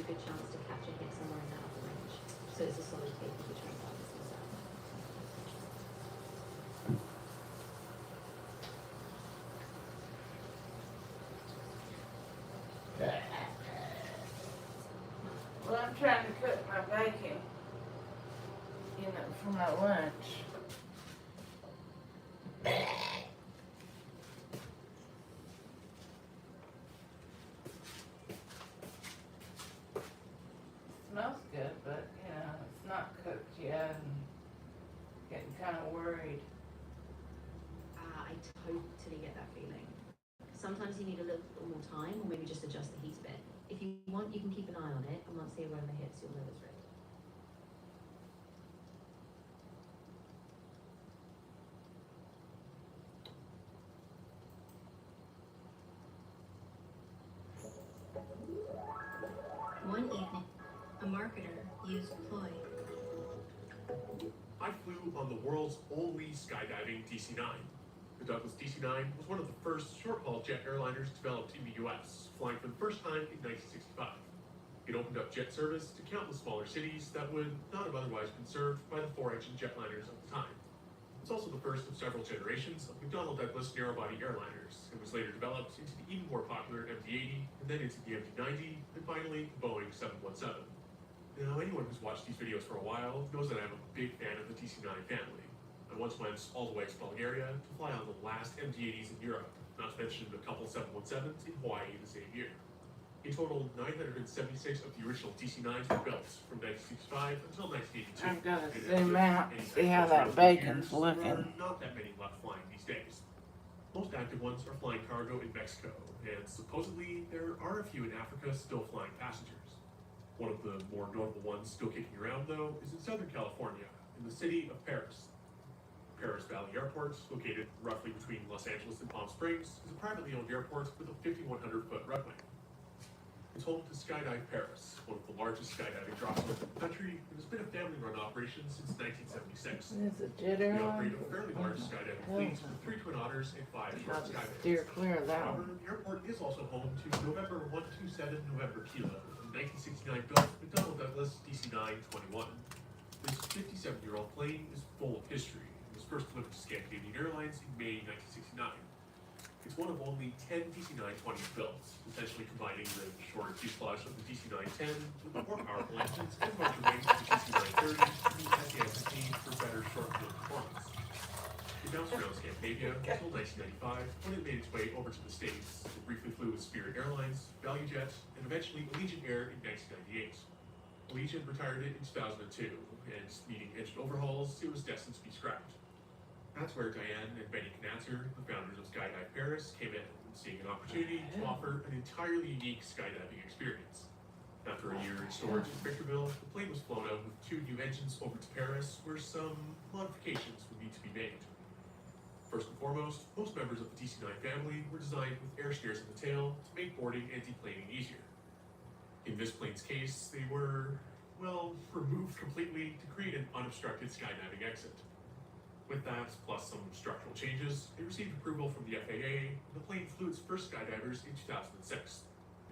Speaker 2: a good chance to catch a hit somewhere in that upper range. So it's a solid take if you're trying to balance this out.
Speaker 1: Well, I'm trying to cook my bacon, for my lunch. Smells good, but it's not cooked yet, and getting kind of worried.
Speaker 2: I totally get that feeling. Sometimes you need a little more time, or maybe just adjust the heat a bit. If you want, you can keep an eye on it, and once the aroma hits, you'll know it's ready.
Speaker 3: One evening, a marketer used a ploy.
Speaker 4: I flew on the world's only skydiving DC-9. The Douglas DC-9 was one of the first short-haul jet airliners developed in the US, flying for the first time in 1965. It opened up jet service to countless smaller cities that would not have otherwise been served by the four-engine jetliners of the time. It's also the first of several generations of McDonnell Douglas narrow-body airliners, and was later developed into the even more popular MD-80, and then into the MD-90, and finally the Boeing 717. Now, anyone who's watched these videos for a while knows that I'm a big fan of the DC-9 family. I once went all the way to Bulgaria to fly on the last MD-80s in Europe, not to mention a couple 717s in Hawaii the same year. In total, 976 of the original DC-9s were built from 1965 until 1982.
Speaker 1: I've got to
Speaker 4: And
Speaker 1: zoom
Speaker 4: after
Speaker 1: out and
Speaker 4: any
Speaker 1: see how that
Speaker 4: successful
Speaker 1: bacon's
Speaker 4: years, There are
Speaker 1: looking.
Speaker 4: not that many left flying these days. Most active ones are flying cargo in Mexico, and supposedly there are a few in Africa still flying passengers. One of the more notable ones still kicking around, though, is in Southern California, in the city of Paris. Paris Valley Airport, located roughly between Los Angeles and Palm Springs, is a privately owned airport with a 5,100-foot runway. It's home to Skydive Paris, one of the largest skydiving drop zones in the country, and has been a family-run operation since 1976.
Speaker 1: Is it jet
Speaker 4: We
Speaker 1: airline?
Speaker 4: operate a fairly large skydiving fleet with 3 Twin Otters and 5 short
Speaker 1: I'll
Speaker 4: Skydivers.
Speaker 1: steer clear of that
Speaker 4: However,
Speaker 1: one.
Speaker 4: the airport is also home to November 127 November Kilo, a 1969 built McDonnell Douglas DC-9-21. This 57-year-old plane is full of history and was first delivered to Scandinavian Airlines in May 1969. It's one of only 10 DC-9-20s built, essentially combining the shorter fuselage of the DC-9-10 with the more powerful engines and motor wings of the DC-9-30 and the SAF-15 for better short-field performance. It bounced around Scandinavia until 1995, when it made its way over to the States. It briefly flew with Spirit Airlines, ValueJet, and eventually Allegiant Air in 1998. Allegiant retired it in 2002, and needing engine overhauls, it was destined to be scrapped. That's where Diane and Benny Knatzer, the founders of Skydive Paris, came in, seeing an opportunity to offer an entirely unique skydiving experience. After a year in storage in Victorville, the plane was flown out with 2 new engines over to Paris, where some modifications would need to be made. First and foremost, most members of the DC-9 family were designed with air stairs in the tail to make boarding and deplaning easier. In this plane's case, they were, well, removed completely to create an unobstructed skydiving exit. With that, plus some structural changes, it received approval from the FAA, and the plane flew its first skydivers in 2006.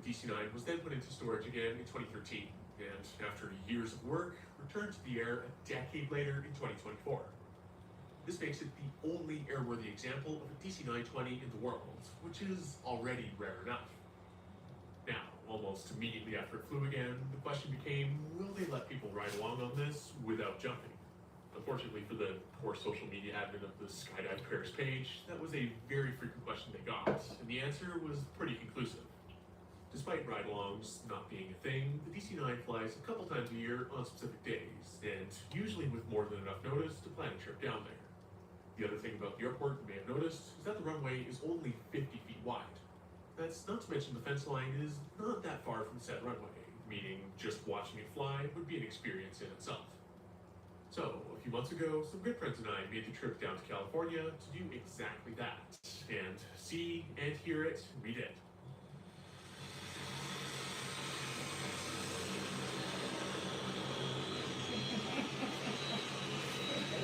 Speaker 4: The DC-9 was then put into storage again in 2013, and after years of work, returned to the air a decade later in 2024. This makes it the only airworthy example of a DC-9-20 in the world, which is already rare enough. Now, almost immediately after it flew again, the question became, will they let people ride along on this without jumping? Unfortunately for the poor social media admin of the Skydive Paris page, that was a very frequent question they got, and the answer was pretty conclusive. Despite ride-alongs not being a thing, the DC-9 flies a couple times a year on specific days, and usually with more than enough notice to plan a trip down there. The other thing about the airport you may have noticed is that the runway is only 50 feet wide. That's not to mention the fence line is not that far from said runway, meaning just watching it fly would be an experience in itself. So, a few months ago, some good friends and I made the trip down to California to do exactly that. And see and hear it, we did.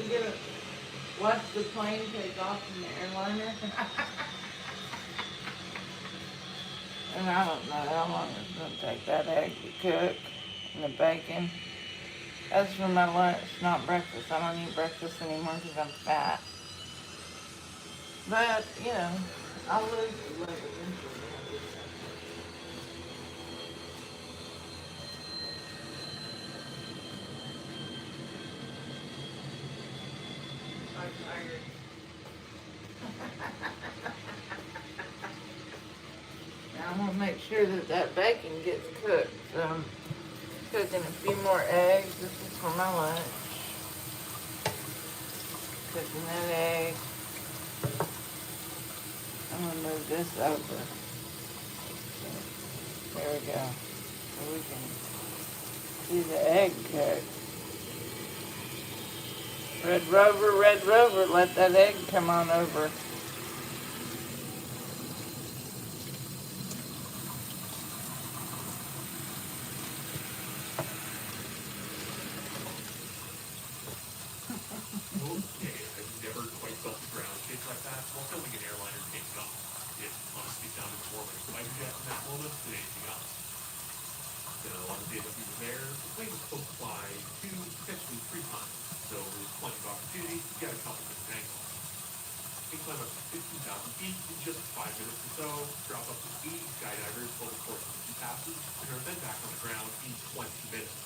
Speaker 1: You gonna watch the plane take off from the airliner? And I don't know how long it's gonna take that egg to cook and the bacon. That's for my lunch, not breakfast. I don't eat breakfast anymore because I'm fat. But, you know, I'll lose the weight eventually. I'm tired. Now I'm gonna make sure that that bacon gets cooked. So I'm cooking a few more eggs. This is for my lunch. Cooking that egg. I'm gonna move this over. There we go. So we can see the egg cook. Red Rover, let that egg come on over.
Speaker 4: Okay, I've never quite felt the ground shake like that while filming an airliner taking off. It honestly sounded more like a fighter jet in that moment than anything else. Then on the day that we were there, the plane was close to fly 2, potentially 3 times, so there was plenty of opportunity to get a couple different angles. We climb up to 15,000 feet in just 5 minutes or so, drop up to 80 skydivers over the course of 2 passes, and are then back on the ground in 20 minutes.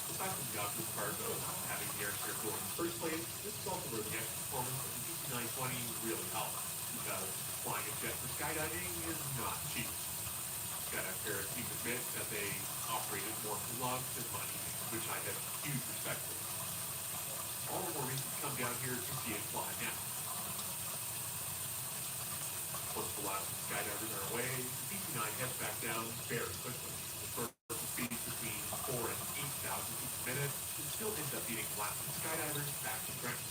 Speaker 4: Aside from the obvious part of having the air share going in the first place, this is also where the extra performance of the DC-920 really helps, because flying a jet for skydiving is not cheap. Skydive even admit that they operated more for love than money, which I have huge respect for. All the more reason to come down here to see it fly now. Once the last skydivers are away, the DC-9 heads back down very quickly. The speed between 4 and 8,000 feet per minute, and still ends up beating the last skydivers back to the ground.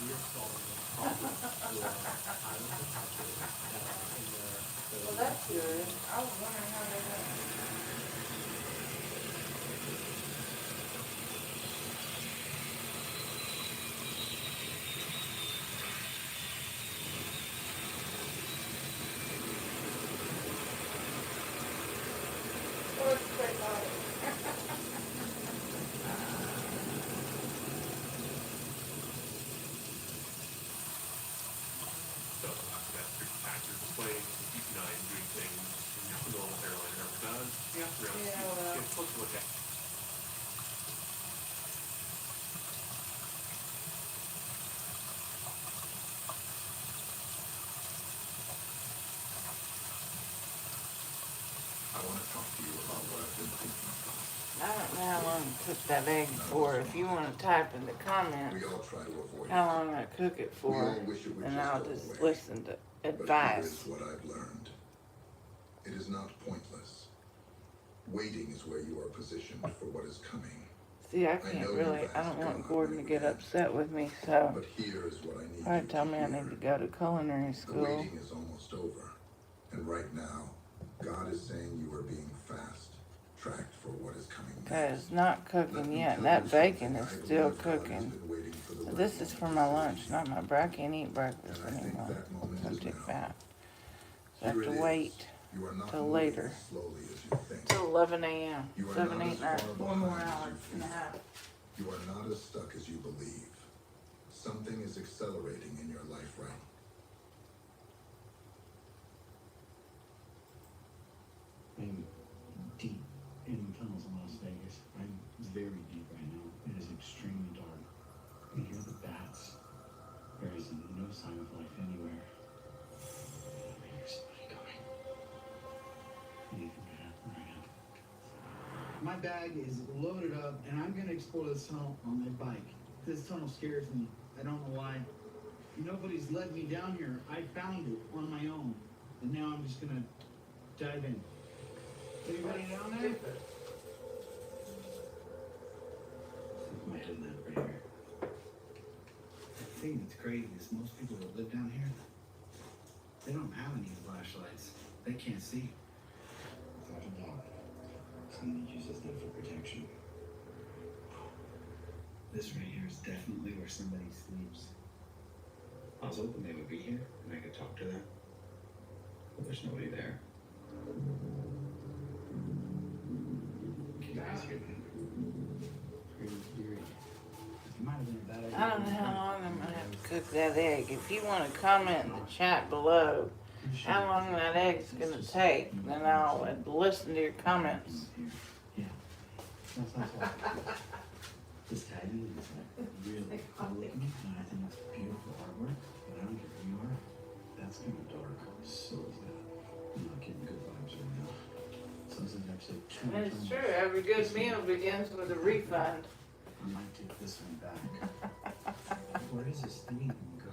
Speaker 4: We are solving a problem for islands and countries in the...
Speaker 1: Well, that's good. I was wondering how they got it. Oh, it's quite loud.
Speaker 4: So after that spectacular display of the DC-9 doing things no normal airliner ever does, we have to round
Speaker 1: Yeah,
Speaker 4: get
Speaker 1: well.
Speaker 4: a closer look at.
Speaker 5: I want to talk to you about what I've been thinking about.
Speaker 1: I don't know how long to cook that egg for. If you want to type in the comments
Speaker 5: We all try to avoid
Speaker 1: how
Speaker 5: it.
Speaker 1: long I cook it
Speaker 5: We
Speaker 1: for,
Speaker 5: all wish it would
Speaker 1: and
Speaker 5: just
Speaker 1: I'll
Speaker 5: go
Speaker 1: just
Speaker 5: away.
Speaker 1: listen to
Speaker 5: But here
Speaker 1: advice.
Speaker 5: is what I've learned. It is not pointless. Waiting is where you are positioned for what is coming.
Speaker 1: See, I can't really, I don't want Gordon to get upset with me, so
Speaker 5: But here is what I need
Speaker 1: probably
Speaker 5: you
Speaker 1: tell
Speaker 5: to
Speaker 1: me I
Speaker 5: hear.
Speaker 1: need to go to culinary
Speaker 5: The
Speaker 1: school.
Speaker 5: waiting is almost over. And right now, God is saying you are being fast-tracked for what is coming
Speaker 1: Okay,
Speaker 5: next.
Speaker 1: it's not
Speaker 5: Let
Speaker 1: cooking
Speaker 5: me
Speaker 1: yet,
Speaker 5: tell
Speaker 1: and that
Speaker 5: you
Speaker 1: bacon
Speaker 5: something.
Speaker 1: is
Speaker 5: I
Speaker 1: still
Speaker 5: believe God has
Speaker 1: cooking.
Speaker 5: been waiting for the
Speaker 1: So
Speaker 5: right
Speaker 1: this is for
Speaker 5: moment
Speaker 1: my
Speaker 5: to say
Speaker 1: lunch,
Speaker 5: to
Speaker 1: not
Speaker 5: you.
Speaker 1: my breakfast. I can't eat breakfast
Speaker 5: And I think
Speaker 1: anymore.
Speaker 5: that moment
Speaker 1: I'm
Speaker 5: is
Speaker 1: too
Speaker 5: now.
Speaker 1: fat. So I have
Speaker 5: Here
Speaker 1: to
Speaker 5: it is.
Speaker 1: wait
Speaker 5: You are not
Speaker 1: till
Speaker 5: moving
Speaker 1: later.
Speaker 5: as slowly as you think.
Speaker 1: till 11 a.m.
Speaker 5: You are
Speaker 1: 7,
Speaker 5: not
Speaker 1: 8,
Speaker 5: as
Speaker 1: 9,
Speaker 5: far
Speaker 1: 4 more
Speaker 5: behind as
Speaker 1: hours
Speaker 5: you
Speaker 1: and a
Speaker 5: feel.
Speaker 1: half.
Speaker 5: You are not as stuck as you believe. Something is accelerating in your life right now.
Speaker 6: I'm deep in the tunnels in Las Vegas. I'm very deep right now. It is extremely dark. I hear the bats. There is no sign of life anywhere. I hear somebody coming. Anything could happen right now.
Speaker 7: My bag is loaded up, and I'm gonna explore this tunnel on my bike. This tunnel scares me. I don't know why. Nobody's led me down here. I found it on my own, and now I'm just gonna dive in. Anybody down there?
Speaker 6: Stick my head in that right here.
Speaker 7: The thing that's crazy is most people that live down here, they don't have any flashlights. They can't see.
Speaker 6: Without a doubt. Somebody uses them for protection.
Speaker 7: This right here is definitely where somebody sleeps.
Speaker 6: I was hoping they would be here and I could talk to them. but there's nobody there. Can you guys hear that? Pretty eerie. It might have been a bad idea.
Speaker 1: I don't know how long I'm gonna have to cook that egg. If you want to comment in the chat below how long that egg's gonna take, then I'll listen to your comments.
Speaker 6: Yeah. That's why. This tagging is like really cool looking, and I think it's beautiful artwork. But I don't care who you are. That's kind of dark. So is that. I'm not getting good vibes right now. So this is actually two.
Speaker 1: And it's true, every good meal begins with a refund.
Speaker 6: I might take this one back. Where does this thing even go?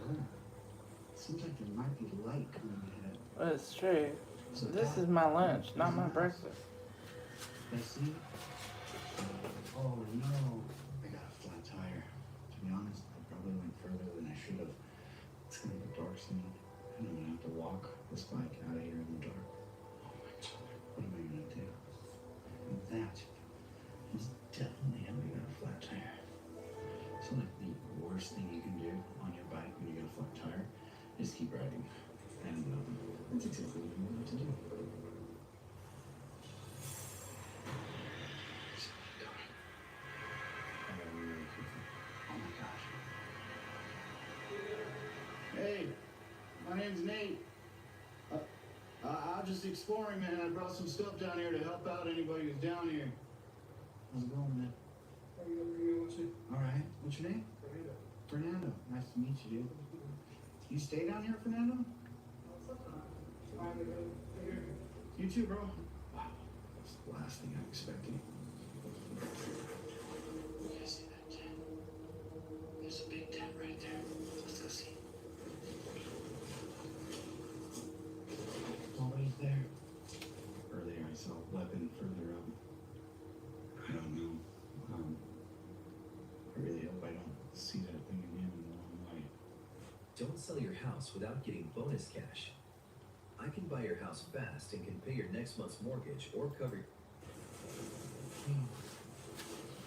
Speaker 6: Seems like there might be light coming ahead.
Speaker 1: Well, it's true.
Speaker 6: So
Speaker 1: This is my lunch, not my breakfast.
Speaker 6: Let's see. Oh no. I got a flat tire. To be honest, I probably went further than I should have. It's gonna be dark soon. And I'm gonna have to walk this bike out of here in the dark. Oh my god. What am I gonna do? And that is definitely how we got a flat tire. So like the worst thing you can do on your bike when you get a flat tire is keep riding. And that's exactly what you want to do. Oh my gosh.
Speaker 7: Hey, my name's Nate. I'm just exploring, man. I brought some stuff down here to help out anybody who's down here. How's it going, man? All right. What's your name? Fernando. Nice to meet you, dude. You stay down here, Fernando? You too, bro. Wow. That's the last thing I'm expecting.
Speaker 6: You guys see that tent? There's a big tent right there. Let's go see. Nobody's there. Earlier I saw a weapon further up. I don't know. I really hope I don't see that thing again in the long way.
Speaker 8: Don't sell your house without getting bonus cash. I can buy your house fast and can pay your next month's mortgage or cover.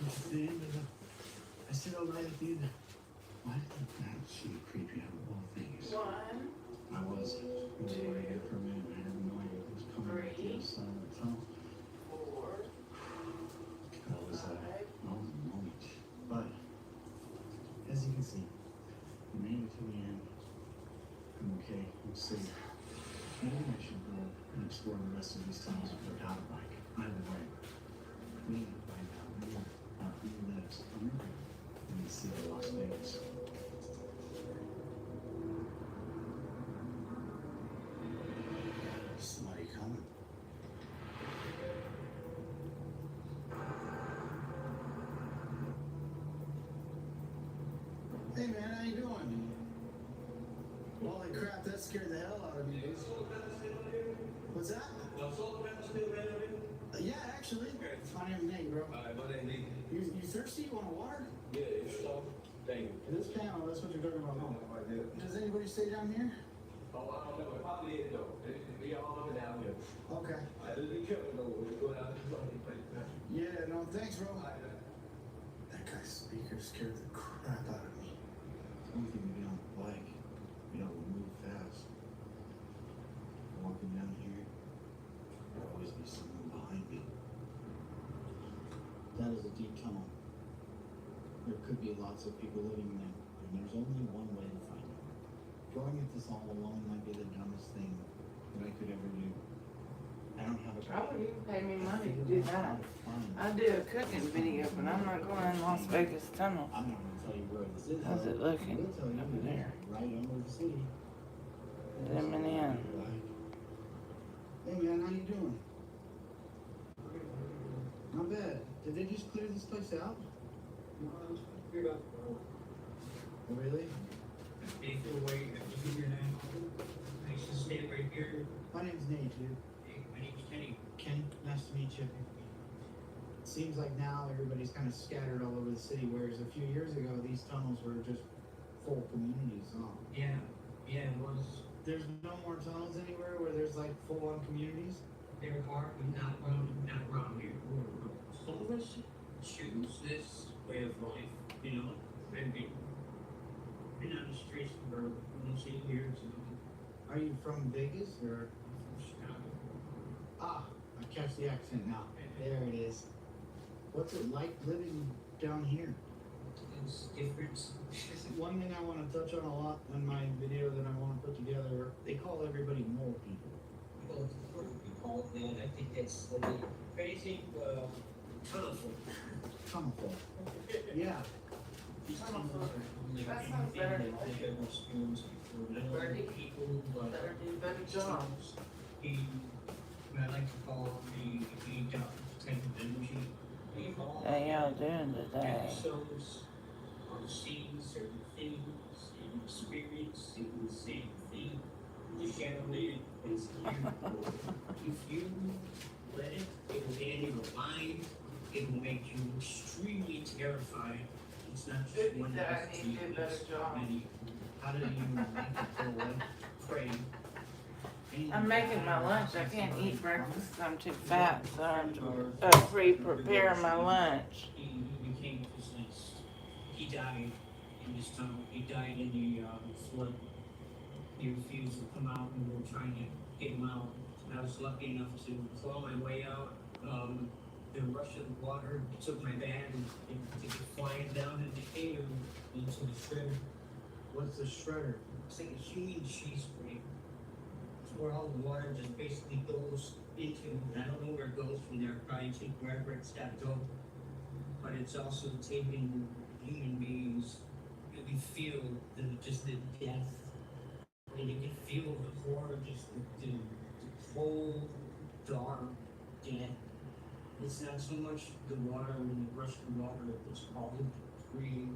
Speaker 6: It's the end of the. I said all right at the end. What? That seemed creepy out of all things.
Speaker 1: One,
Speaker 6: I was right here for a minute. I had no idea what was coming out the other side of the tunnel.
Speaker 1: 4,
Speaker 6: That was a moment. But as you can see, we made it to the end. I'm okay. I'm safe. Maybe I should go and explore the rest of these tunnels without a bike. Either way, we need to find out more about who lives under in the city of Las Vegas. Somebody coming.
Speaker 7: Hey, man, how you doing? Holy crap, that scared the hell out of me, dude. What's that? Yeah, actually. My name's Nate, bro. You thirsty? You want water? This panel, that's what you're talking about, huh? Does anybody stay down here? Okay. Yeah, no, thanks, bro. That guy's speaker scared the crap out of me.
Speaker 6: One thing we don't like, we don't move fast. Walking down here, there'll always be someone behind me. That is a deep tunnel. There could be lots of people living there, and there's only one way to find out. Going at this all alone might be the dumbest thing that I could ever do. I don't have a
Speaker 1: I wouldn't even pay me money to do that.
Speaker 6: Fine.
Speaker 1: I do a cooking video, but I'm not going in Las Vegas tunnel.
Speaker 6: I'm not gonna tell you where this is.
Speaker 1: How's it
Speaker 6: though.
Speaker 1: looking
Speaker 6: I will tell you
Speaker 1: over
Speaker 6: it is
Speaker 1: there?
Speaker 6: right under the city.
Speaker 1: Zooming in.
Speaker 7: Hey, man, how you doing? Not bad. Did they just clear this place out? Oh, really?
Speaker 9: If you wait, just give your name. I should stay right here.
Speaker 7: My name's Nate, dude.
Speaker 9: Hey, my name's Kenny.
Speaker 7: Ken, nice to meet you. Seems like now everybody's kind of scattered all over the city, whereas a few years ago, these tunnels were just full communities, huh?
Speaker 9: Yeah, it was.
Speaker 7: There's no more tunnels anywhere where there's like full-on communities?
Speaker 9: There are, but not around here. Some of us choose this way of life, you know, and been on the streets for almost 8 years.
Speaker 7: Are you from Vegas or? Ah, I catch the accent now. There it is. What's it like living down here?
Speaker 9: It's different.
Speaker 7: One thing I want to touch on a lot in my video that I want to put together, they call everybody mole people.
Speaker 9: Well, we call that, I think that's a little crazy, colorful.
Speaker 7: Tunnel folk. Yeah.
Speaker 1: That sounds better. Better
Speaker 9: People, but
Speaker 1: Better do a better job.
Speaker 9: he, what I like to call the type of energy. We all
Speaker 1: How y'all doing today?
Speaker 9: episodes on seeing certain things and experiencing the same thing. The chandelier is here. If you let it, it will get in your mind. It will make you extremely terrified. It's not just one of
Speaker 1: I
Speaker 9: us,
Speaker 1: need to do a better
Speaker 9: it's
Speaker 1: job.
Speaker 9: many.
Speaker 7: How did you make it go away?
Speaker 9: Pray.
Speaker 1: I'm making my lunch. I can't eat breakfast 'cause I'm too fat, so I'm pre-prepare my lunch.
Speaker 9: He became possessed. He died in this tunnel. He died in the flood. He refused to come out, and we were trying to get him out. I was lucky enough to claw my way out. The rush of the water took my bag and took it flying down in the air into the shredder.
Speaker 7: What's the shredder?
Speaker 9: It's like a human cheese grater. It's where all the water just basically goes into. I don't know where it goes from there. Probably take wherever it's got to go. But it's also taking human beings. You can feel the death, and you can feel the horror, just the cold, dark death. It's not so much the water and the rush of the water, it's all the debris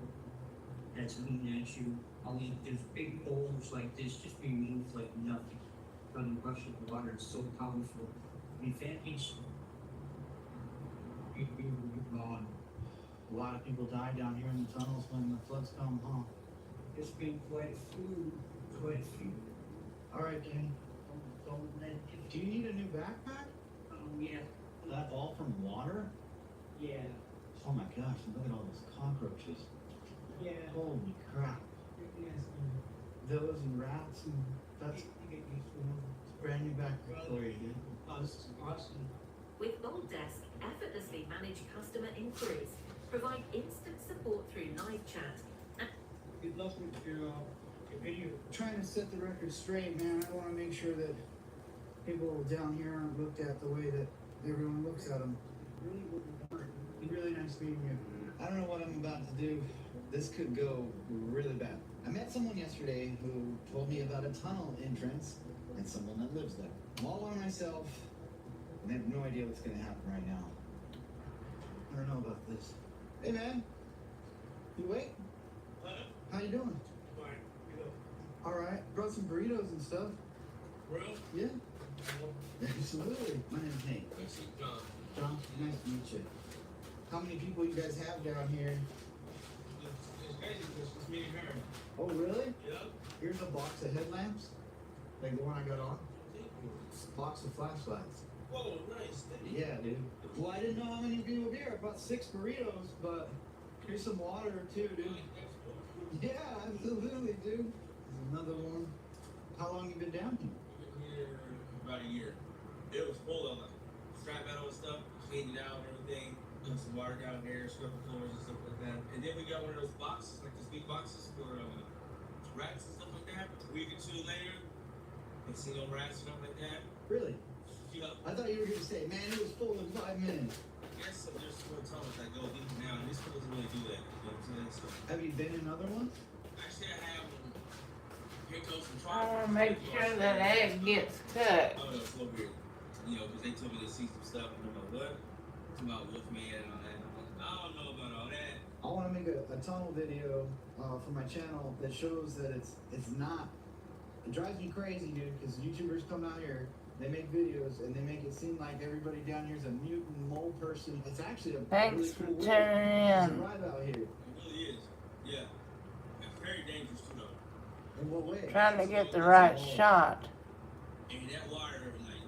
Speaker 9: that's coming at you. All these, there's big boulders like this just being moved like nothing from the rush of the water. It's so powerful. If that hits you, you're gone.
Speaker 7: A lot of people die down here in the tunnels when the floods come, huh?
Speaker 9: There's been quite a few.
Speaker 7: All right, Kenny.
Speaker 9: Don't let it.
Speaker 7: Do you need a new backpack?
Speaker 9: Yeah,
Speaker 7: That's all from water?
Speaker 9: yeah,
Speaker 7: Oh my gosh, look at all those cockroaches.
Speaker 9: yeah.
Speaker 7: Holy crap.
Speaker 9: Yes,
Speaker 7: Those and rats and that's a brand new backpack for you, dude.
Speaker 9: awesome.
Speaker 10: With Gold Desk, effortlessly manage customer inquiries, provide instant support through live chat.
Speaker 9: Good luck with your video.
Speaker 7: Trying to set the record straight, man. I want to make sure that people down here aren't looked at the way that everyone looks at them. Really nice meeting you. I don't know what I'm about to do. This could go really bad. I met someone yesterday who told me about a tunnel entrance and someone that lives there. I'm all by myself and I have no idea what's going to happen right now. I don't know about this. Hey, man. You awake? How you doing?
Speaker 9: Fine, you know.
Speaker 7: All right. Brought some burritos and stuff.
Speaker 9: Real?
Speaker 7: Yeah. Absolutely. My name's Nate.
Speaker 9: Let's see, John.
Speaker 7: John, nice to meet you. How many people you guys have down here?
Speaker 9: It's crazy because it's me and her.
Speaker 7: Oh, really?
Speaker 9: Yeah.
Speaker 7: Here's a box of headlamps, like the one I got on. Box of flashlights.
Speaker 9: Whoa, nice. Thank you.
Speaker 7: Yeah, dude. Well, I didn't know how many people would be here. I bought 6 burritos, but here's some water too, dude. Yeah, absolutely, dude. There's another one. How long you been down here?
Speaker 11: We've been here about a year. It was full of like scrap metal and stuff, cleaned it out and everything. Put some water down there, scrub the floors and stuff like that. And then we got one of those boxes, like those big boxes for rats and stuff like that. A week or two later, they see no rats and stuff like that.
Speaker 7: Really?
Speaker 11: Yeah.
Speaker 7: I thought you were gonna say, man, it was full in 5 minutes.
Speaker 11: I guess there's more tunnels that go deep now, and this one doesn't really do that. You know what I'm saying? So
Speaker 7: Have you been in other ones?
Speaker 11: actually, I have here goes some
Speaker 1: I want to make sure that egg gets cooked.
Speaker 11: Oh no, it's a little weird. You know, because they told me to see some stuff, and I'm like, what? It's about Wolfman and all that. I'm like, I don't know about all that.
Speaker 7: I want to make a tunnel video for my channel that shows that it's not. It drives me crazy, dude, because YouTubers come out here, they make videos, and they make it seem like everybody down here is a mutant mole person. It's actually a
Speaker 1: Thanks
Speaker 7: really
Speaker 1: for
Speaker 7: cool way
Speaker 1: tuning
Speaker 7: to
Speaker 1: in.
Speaker 7: survive out here.
Speaker 11: It really is. Yeah. It's very dangerous too, though.
Speaker 7: In what way?
Speaker 1: Trying to get the right shot.
Speaker 11: And that water, like,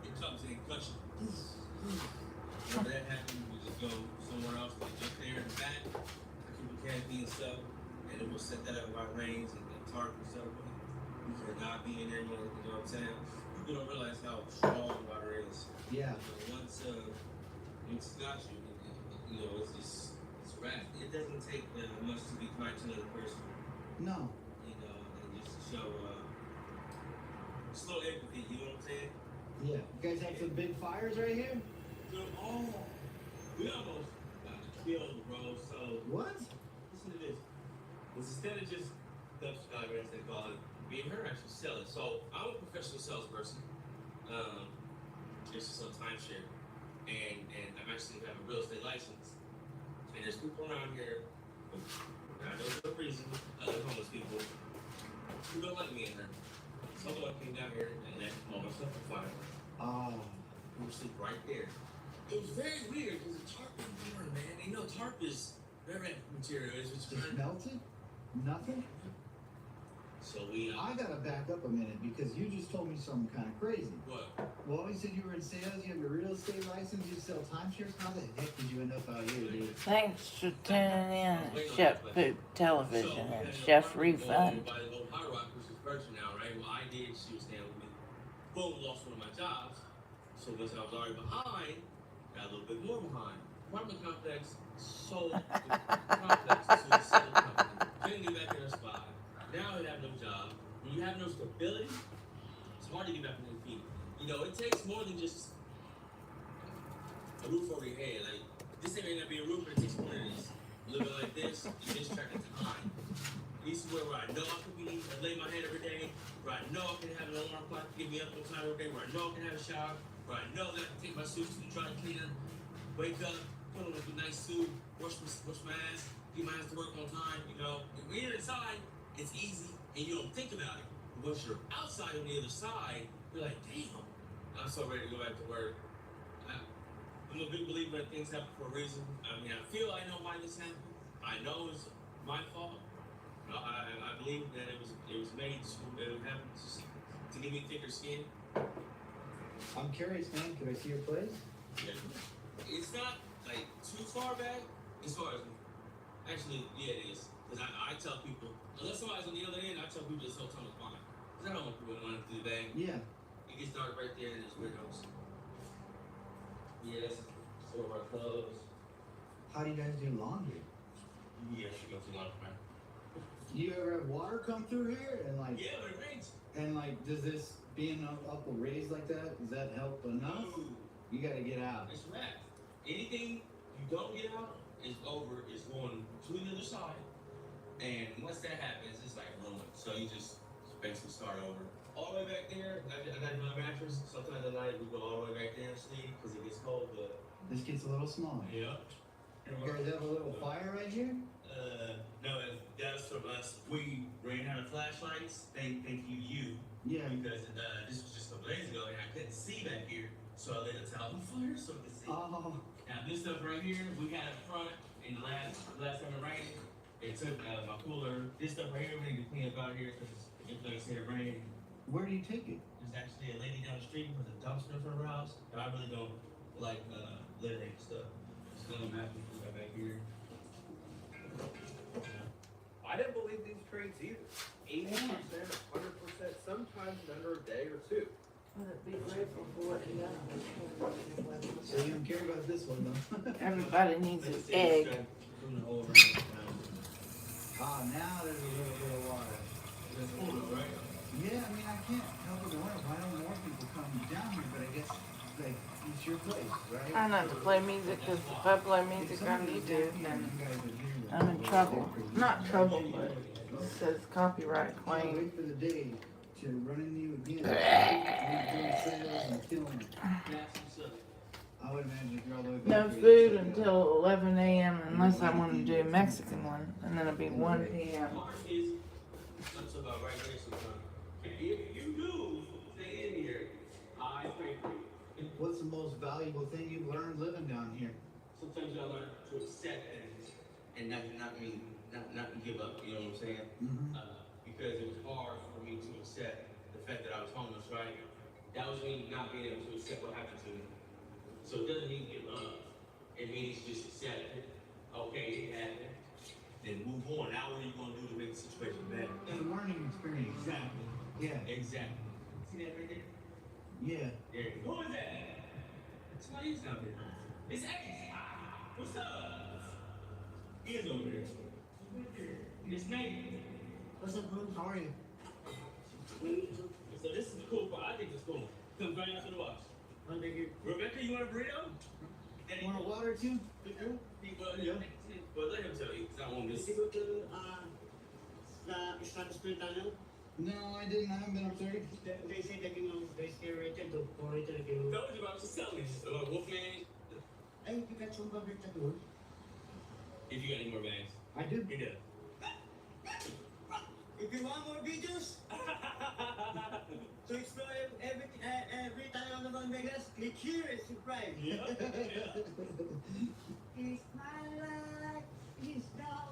Speaker 11: it comes in gushing. Whenever that happens, we just go somewhere else, like up there in the back, keep a canopy and stuff, and then we'll set that up while it rains and tarp and stuff. We cannot be in there, you know what I'm saying? people don't realize how strong water is.
Speaker 7: Yeah.
Speaker 11: Once it's got you, it's wrapped. It doesn't take much to be kind to another person.
Speaker 7: No.
Speaker 11: And just to show slow empathy. You know what I'm saying?
Speaker 7: Yeah. You guys had some big fires right here?
Speaker 11: Oh, we almost got killed, bro. So
Speaker 7: What?
Speaker 11: listen to this. Instead of just dumpster diver, as they call it, me and her actually sell it. So I'm a professional salesperson. This is on timeshare, and I'm actually have a real estate license. And there's people around here, I know for a reason, other homeless people, who don't like me and her. Someone came down here and that moment stuff on fire. We were sleep right there. It was very weird because the tarp was burn, man. You know, tarp is very material. It's
Speaker 7: Just melted? Nothing?
Speaker 11: So we.
Speaker 7: I gotta back up a minute because you just told me something kind of crazy.
Speaker 11: What?
Speaker 7: Well, you said you were in sales, you have a real estate license, you sell timeshares. How the heck did you end up out here, dude?
Speaker 1: Thanks for tuning in to Chef Poop Television and Chef Refund.
Speaker 11: By the old High Rock, which is Virgin now, right? Well, I did. She was staying with me. Boom, lost one of my jobs. So once I was already behind, got a little bit more behind. Apartment complex sold the complex to a selling company. Couldn't get back in her spot. Now I have no job. When you have no stability, it's hard to get back on your feet. You know, it takes more than just a roof over your head. Like, this thing may not be a roof, but it takes more than this. Living like this, you just track of time. This is where I know I can be, I lay my head every day, where I know I can have an alarm clock to get me up on time every day, where I know I can have a shower, where I know that I can take my suit to the dry cleaner, wake up, put on a nice suit, wash my ass, get my ass to work on time, you know. And when you're inside, it's easy and you don't think about it. But once you're outside on the other side, you're like, damn, I'm so ready to go back to work. I'm a big believer that things happen for a reason. I mean, I feel I know why this happened. I know it's my fault. I believe that it was made to happen to give me thicker skin.
Speaker 7: I'm curious, man. Could I see your place?
Speaker 11: Yeah. It's not like too far back as far as actually, yeah, it is. Because I tell people, unless somebody's on the other end, I tell people this whole time is fine. Because I don't want people to run through the bag.
Speaker 7: Yeah.
Speaker 11: It gets dark right there and there's weirdos. Yes, some of our clothes.
Speaker 7: How do you guys do laundry?
Speaker 11: Yeah, she goes to lunch, man.
Speaker 7: Do you ever have water come through here and like?
Speaker 11: Yeah, but it rains.
Speaker 7: And like, does this being up a raise like that, does that help enough?
Speaker 11: No.
Speaker 7: You gotta get out.
Speaker 11: It's wrapped. Anything you don't get out is over. It's going to the other side. And once that happens, it's like ruined. So you just basically start over. All the way back there, I got my mattress. Sometimes at night we go all the way back there and sleep because it gets cold. But
Speaker 7: This gets a little smaller.
Speaker 11: yeah.
Speaker 7: You guys have a little fire right here?
Speaker 11: No, that's from us. We ran out of flashlights. Thank you.
Speaker 7: Yeah.
Speaker 11: Because this was just a couple days ago and I couldn't see back here. So I lit a towel on fire so I could see.
Speaker 7: Oh.
Speaker 11: Now this stuff right here, we had up front in the last time it rained. It took my cooler. This stuff right here, we need to clean up out here because like I said, it rained.
Speaker 7: Where do you take it?
Speaker 11: There's actually a lady down the street with a dumpster for her house. And I really don't like littering stuff. Just going back here.
Speaker 12: I didn't believe these trades either. 80%, 100%, sometimes in under a day or two.
Speaker 1: Be grateful for what you got.
Speaker 7: So you don't care about this one, though?
Speaker 1: Everybody needs an egg.
Speaker 7: Ah, now there's a little bit of water.
Speaker 11: Right?
Speaker 7: Yeah, I mean, I can't help but wonder why don't more people come down here, but I guess, like, it's your place, right?
Speaker 1: Try not to play music because if I play music on YouTube, then I'm in trouble. Not trouble, but it says copyright
Speaker 7: Can't
Speaker 1: claim.
Speaker 7: wait for the day to run into you again. Doing sales and killing it. I would imagine if you're all the way back
Speaker 1: No
Speaker 7: there,
Speaker 1: food
Speaker 7: you'd check it
Speaker 1: until
Speaker 7: out.
Speaker 1: 11 a.m. unless I want to do a Mexican one, and then it'll be 1 p.m.
Speaker 11: That's about right there sometimes. If you do stay in here, I pray for you.
Speaker 7: What's the most valuable thing you've learned living down here?
Speaker 11: Sometimes you gotta learn to accept things and not give up, you know what I'm saying?
Speaker 7: Mm-hmm.
Speaker 11: Because it was hard for me to accept the fact that I was homeless, right? That was me not being able to accept what happened to me. So it doesn't mean give up. It means just accept it. Okay, it happened. Then move on. Now what are you gonna do to make the situation better?
Speaker 7: It's a learning experience.
Speaker 11: Exactly.
Speaker 7: Yeah.
Speaker 11: Exactly. See that right there?
Speaker 7: Yeah.
Speaker 11: Yeah. Who is that? It's my ears out there. It's Ace. What's up? Ian's over there. It's Nate.
Speaker 7: What's up, bro? How are you?
Speaker 11: So this is the cool part. I think it's cool. Come right after the box.
Speaker 7: Thank you.
Speaker 11: Rebecca, you want a burrito?
Speaker 7: You want a water too?
Speaker 11: Yeah. But let him tell you, because I won't miss it.
Speaker 7: No, I didn't. I haven't been up there.
Speaker 9: They say that, they stay right there, the right there,
Speaker 11: Told you about just tell me. Wolfman,
Speaker 9: Hey, you got some over at the door?
Speaker 11: if you got any more bags.
Speaker 7: I do.
Speaker 11: You do.
Speaker 9: If you want more videos, so explore every time on the Vegas, click here and subscribe.
Speaker 11: Yeah.
Speaker 9: It's my life, it's now.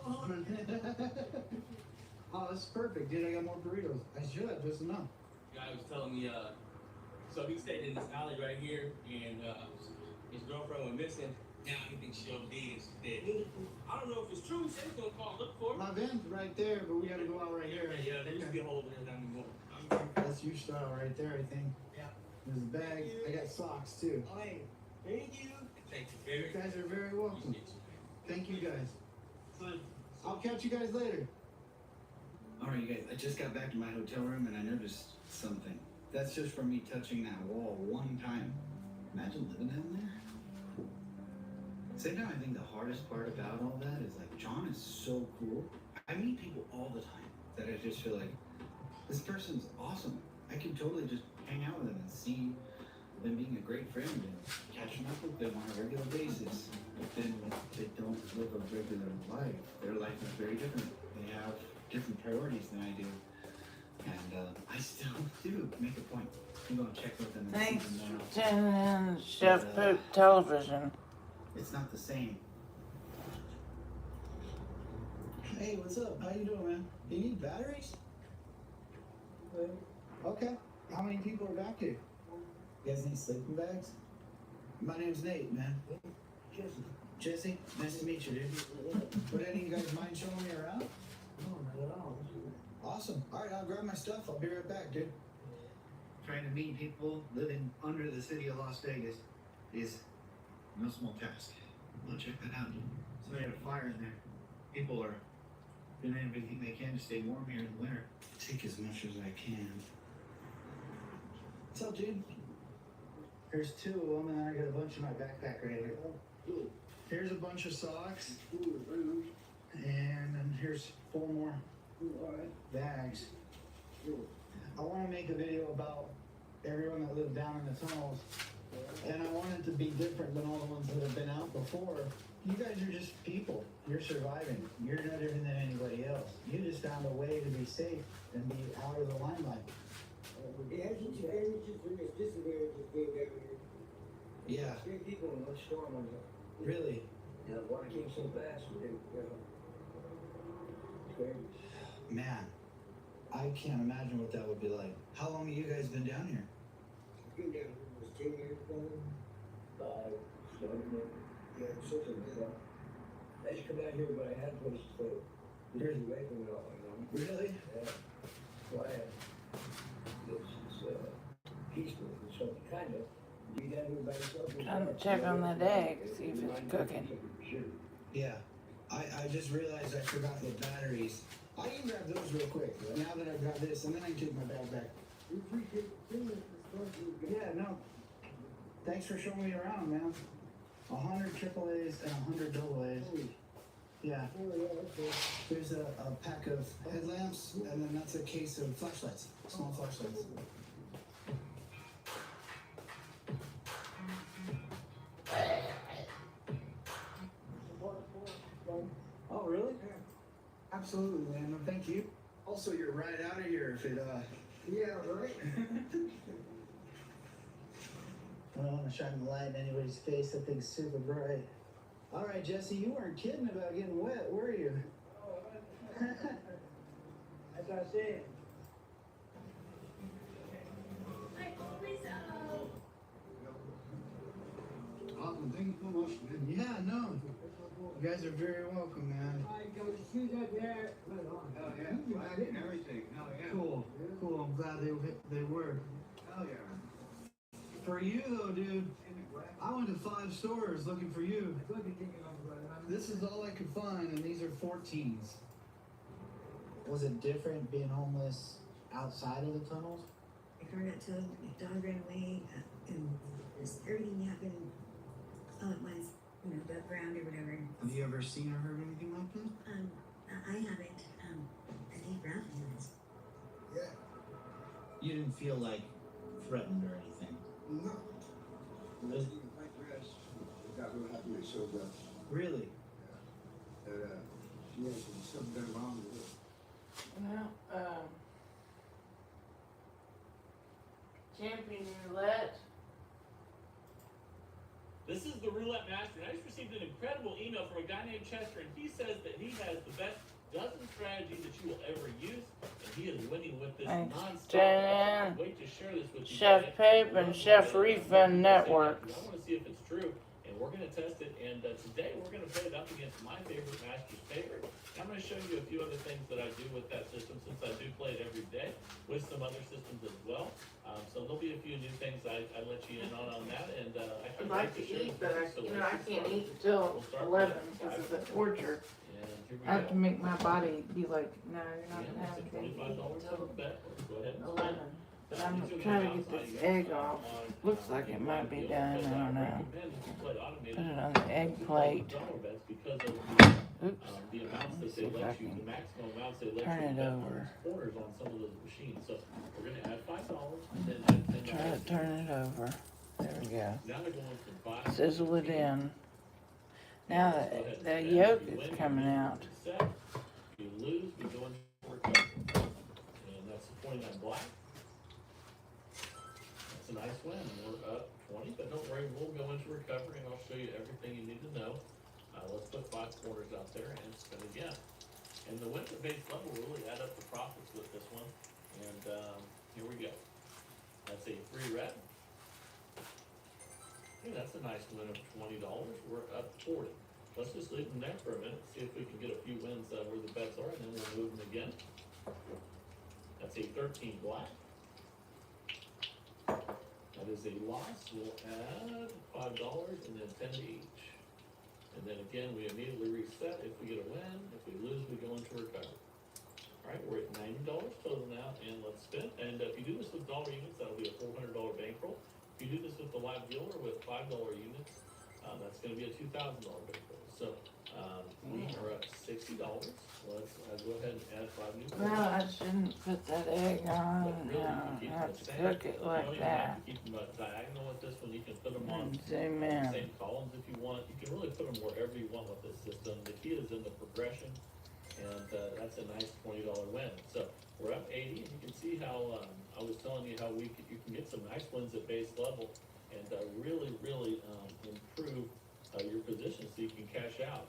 Speaker 7: Oh, that's perfect, dude. I got more burritos. I should have just enough.
Speaker 11: Guy was telling me, so he stayed in this alley right here, and his girlfriend went missing. Now he thinks she OD'd and she's dead. I don't know if it's true. He said he's gonna call look for her.
Speaker 7: My van's right there, but we gotta go out right here.
Speaker 11: Yeah, there used to be a hole over there down the middle.
Speaker 7: That's your style right there, I think.
Speaker 9: Yeah.
Speaker 7: There's a bag. I got socks too.
Speaker 9: Alright, thank you.
Speaker 11: Thank you
Speaker 7: You
Speaker 11: very
Speaker 7: guys are very welcome.
Speaker 11: much.
Speaker 7: Thank you guys.
Speaker 9: Fun.
Speaker 7: I'll catch you guys later.
Speaker 13: Alright, you guys, I just got back to my hotel room and I noticed something. That's just from me touching that wall one time. Imagine living down there. Same time, I think the hardest part about all that is like, John is so cool. I meet people all the time that I just feel like, this person's awesome. I can totally just hang out with them and see them being a great friend and catching up with them on a regular basis. But then they don't live a regular life. Their life is very different. They have different priorities than I do. And I still do make a point to go and check with them. And
Speaker 1: Thanks
Speaker 13: see them more
Speaker 1: for
Speaker 13: often.
Speaker 1: tuning in, Chef Poop Television.
Speaker 13: It's not the same.
Speaker 7: Hey, what's up? How you doing, man? You need batteries? Okay. How many people are back here? You guys need sleeping bags? My name's Nate, man. Jesse, nice to meet you, dude. Would any of you guys mind showing me around? Awesome. All right, I'll grab my stuff. I'll be right back, dude.
Speaker 13: Trying to meet people living under the city of Las Vegas is no small task. Well, check that out. So they had a fire in there. People are doing everything they can to stay warm here in the winter. Take as much as I can.
Speaker 7: What's up, dude? Here's two of them, and then I got a bunch in my backpack right here. Here's a bunch of socks. And then here's 4 more bags. I want to make a video about everyone that lived down in the tunnels. And I want it to be different than all the ones that have been out before. You guys are just people. You're surviving. You're no different than anybody else. You just found a way to be safe and be out of the limelight. Yeah.
Speaker 9: 3 people in one storm on the.
Speaker 7: Really?
Speaker 9: Yeah, the water came so fast, crazy.
Speaker 7: Man, I can't imagine what that would be like. How long have you guys been down here?
Speaker 9: Been down here was 10 years ago. 5, 7, yeah, something like that. I just come out here, but I had a place to stay. Years away from it all,
Speaker 7: Really?
Speaker 9: Yeah. Quiet. It's peaceful, it's something kind of. You down here by yourself.
Speaker 1: Trying to check on that egg, see if it's cooking.
Speaker 7: Yeah. I just realized I forgot the batteries. I can grab those real quick. Now that I've got this, and then I can take my bag back. Yeah, no. Thanks for showing me around, man. 100 AAAs and 100 AA's. Yeah. There's a pack of headlamps, and then that's a case of flashlights, small flashlights. Oh, really? Absolutely, man. Well, thank you. Also, you're right out of here if it,
Speaker 9: Yeah, right?
Speaker 7: I don't want to shine the light in anybody's face. That thing's super bright. All right, Jesse, you weren't kidding about getting wet, were you?
Speaker 9: That's what I said.
Speaker 7: Awesome. Thank you so much, man. Yeah, no. You guys are very welcome, man.
Speaker 9: I got the shoes up there.
Speaker 7: Oh, yeah. Flag and everything. Hell yeah. Cool. Cool. I'm glad they were.
Speaker 9: Oh, yeah.
Speaker 7: For you though, dude. I went to 5 stores looking for you. This is all I could find, and these are 14s.
Speaker 13: Was it different being homeless outside of the tunnels?
Speaker 3: My car got towed, my dog ran away, and everything happened all at once, above ground or whatever.
Speaker 13: Have you ever seen or heard anything like that?
Speaker 3: I haven't. I think Ralph has.
Speaker 13: Yeah. You didn't feel like threatened or anything?
Speaker 14: No. Let's even thank Rest. We got real happy they showed up.
Speaker 13: Really?
Speaker 14: Yeah. That, she had something done wrong with it.
Speaker 1: Well, champion roulette.
Speaker 15: This is the Roulette Master, and I just received an incredible email from a guy named Chester, and he says that he has the best dozen strategy that you will ever use, and he is winning with this
Speaker 1: Thanks,
Speaker 15: nonstop.
Speaker 1: Jan.
Speaker 15: I can't wait to share this with you.
Speaker 1: Chef
Speaker 15: guys.
Speaker 1: Pape and Chef Refund Networks.
Speaker 15: I want to see if it's true, and we're going to test it, and today we're going to put it up against my favorite master's favorite. I'm going to show you a few other things that I do with that system, since I do play it every day, with some other systems as well. So there'll be a few new things I let you in on that, and I
Speaker 1: I'd
Speaker 15: can't
Speaker 1: like
Speaker 15: wait
Speaker 1: to
Speaker 15: share
Speaker 1: eat,
Speaker 15: it
Speaker 1: but
Speaker 15: with you. So
Speaker 1: I
Speaker 15: let's
Speaker 1: can't
Speaker 15: start.
Speaker 1: eat until
Speaker 15: We'll start
Speaker 1: 11
Speaker 15: with
Speaker 1: because it's a
Speaker 15: 5.
Speaker 1: torture.
Speaker 15: And here we
Speaker 1: I have
Speaker 15: go.
Speaker 1: to make my body be like, no, you're not
Speaker 15: Yeah,
Speaker 1: gonna have
Speaker 15: that's a
Speaker 1: anything to eat
Speaker 15: $25
Speaker 1: until
Speaker 15: bet. Let's go ahead and
Speaker 1: 11.
Speaker 15: start.
Speaker 1: But I'm trying to get this egg off. Looks like it might be done. I don't know. Put it on the egg plate. Oops.
Speaker 15: The amounts that
Speaker 1: See
Speaker 15: they
Speaker 1: if I
Speaker 15: let you,
Speaker 1: can
Speaker 15: the maximum amounts they let
Speaker 1: turn
Speaker 15: you
Speaker 1: it
Speaker 15: bet
Speaker 1: over.
Speaker 15: on quarters on some of those machines. So we're gonna add $5 and then add $10.
Speaker 1: Try to turn it over. There we go.
Speaker 15: Now they're going from 5.
Speaker 1: Sizzle it in. Now the yolk is coming out.
Speaker 15: If you lose, we go into recovery. And that's the 29 black. That's a nice win. We're up 20, but don't worry, we'll go into recovery and I'll show you everything you need to know. Let's put 5 quarters out there and spin again. And the win to base level will really add up the profits with this one. And here we go. That's a 3 red. Hey, that's a nice win of $20. We're up 40. Let's just leave them there for a minute, see if we can get a few wins where the bets are, and then we'll move them again. That's a 13 black. That is a loss. We'll add $5 and then 10 to each. And then again, we immediately reset if we get a win. If we lose, we go into recovery. All right, we're at $90 total now, and let's spin. And if you do this with dollar units, that'll be a $400 bankroll. If you do this with the live dealer with $5 units, that's going to be a $2,000 bankroll. So we are at $60. Let's go ahead and add 5 new quarters.
Speaker 1: Well, I shouldn't put that egg on.
Speaker 15: Really,
Speaker 1: No,
Speaker 15: you
Speaker 1: I have
Speaker 15: keep
Speaker 1: to
Speaker 15: them the
Speaker 1: cook
Speaker 15: same.
Speaker 1: it
Speaker 15: You
Speaker 1: like
Speaker 15: don't even have
Speaker 1: that.
Speaker 15: to keep them diagonal with this one. You can put them on
Speaker 1: And zoom in.
Speaker 15: the same columns if you want. You can really put them wherever you want with this system. The key is in the progression, and that's a nice $20 win. So we're up 80, and you can see how I was telling you how you can get some nice wins at base level and really improve your position so you can cash out.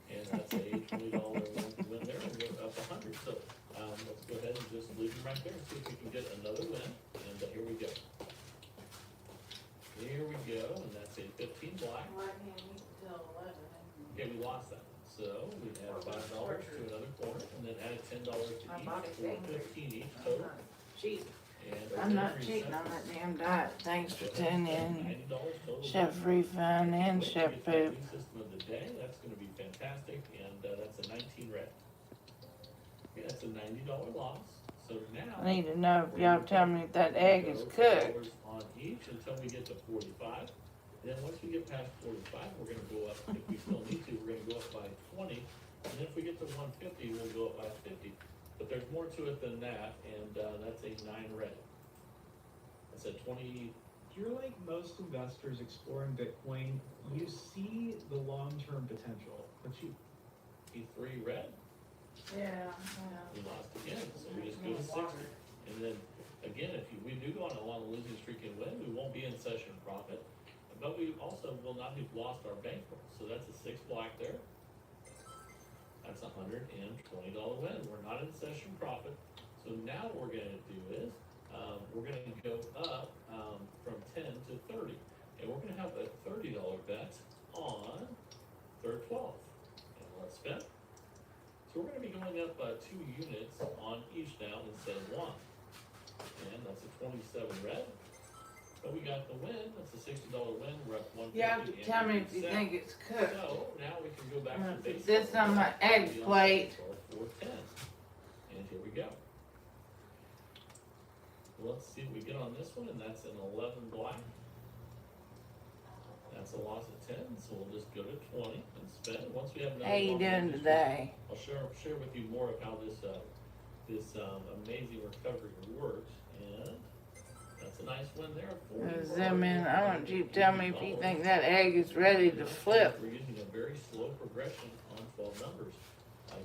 Speaker 15: And that's a $20 win there, and we're up 100. So let's go ahead and just leave them right there and see if we can get another win. And here we go. Here we go, and that's a 15 black. Yeah, we lost that one. So we add $5 to another corner, and then add $10 to each, for 15 each total. And
Speaker 1: I'm not cheating on that damn diet. Thanks for tuning in. Chef Refund and Chef Poop.
Speaker 15: System of the day. That's going to be fantastic, and that's a 19 red. Okay, that's a $90 loss. So now
Speaker 1: I need to know if y'all tell me if that egg is cooked.
Speaker 15: on each until we get to 45. And then once we get past 45, we're going to go up. If we still need to, we're going to go up by 20. And then if we get to 150, we'll go up by 50. But there's more to it than that, and that's a 9 red. That's a 20.
Speaker 16: You're like most investors exploring Bitcoin. You see the long-term potential, but you
Speaker 15: E3 red.
Speaker 1: Yeah.
Speaker 15: We lost again, so we just go to 60. And then again, if we do go on a long losing streak and win, we won't be in session profit, but we also will not have lost our bankroll. So that's a 6 black there. That's a $120 win. We're not in session profit. So now what we're going to do is we're going to go up from 10 to 30. And we're going to have a $30 bet on third 12. And let's spin. So we're going to be going up 2 units on each now instead of 1. And that's a 27 red. But we got the win, that's a $60 win, we're up 150.
Speaker 1: You have to tell me if you think it's cooked.
Speaker 15: So now we can go back
Speaker 1: I'm
Speaker 15: to
Speaker 1: gonna
Speaker 15: the
Speaker 1: put
Speaker 15: base.
Speaker 1: this on my egg plate.
Speaker 15: 410. And here we go. Let's see what we get on this one, and that's an 11 black. That's a loss of 10, so we'll just go to 20 and spend. Once we have another
Speaker 1: How you
Speaker 15: long
Speaker 1: doing
Speaker 15: history,
Speaker 1: today?
Speaker 15: I'll share with you more of how this amazing recovery works. And that's a nice win there.
Speaker 1: Zoom in. I want you to tell me if you think that egg is ready to flip.
Speaker 15: We're using a very slow progression on 12 numbers.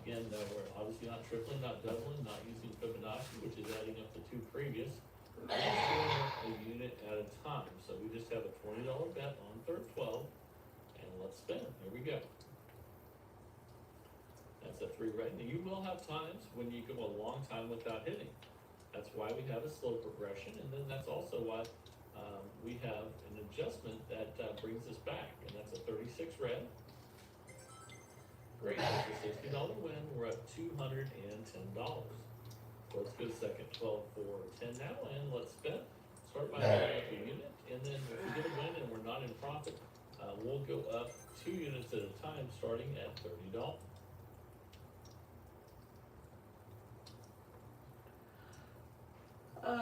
Speaker 15: Again, we're obviously not tripling, not doubling, not using Fibonacci, which is adding up the 2 previous. We're just doing a unit at a time. So we just have a $20 bet on third 12, and let's spin. Here we go. That's a 3 right. Now you will have times when you go a long time without hitting. That's why we have a slow progression, and then that's also why we have an adjustment that brings us back, and that's a 36 red. Great, that's a $60 win. We're at $210. So let's go second 12, 4, 10 now, and let's spin. Start by adding up a unit, and then if we get a win and we're not in profit, we'll go up 2 units at a time, starting at $30.
Speaker 1: I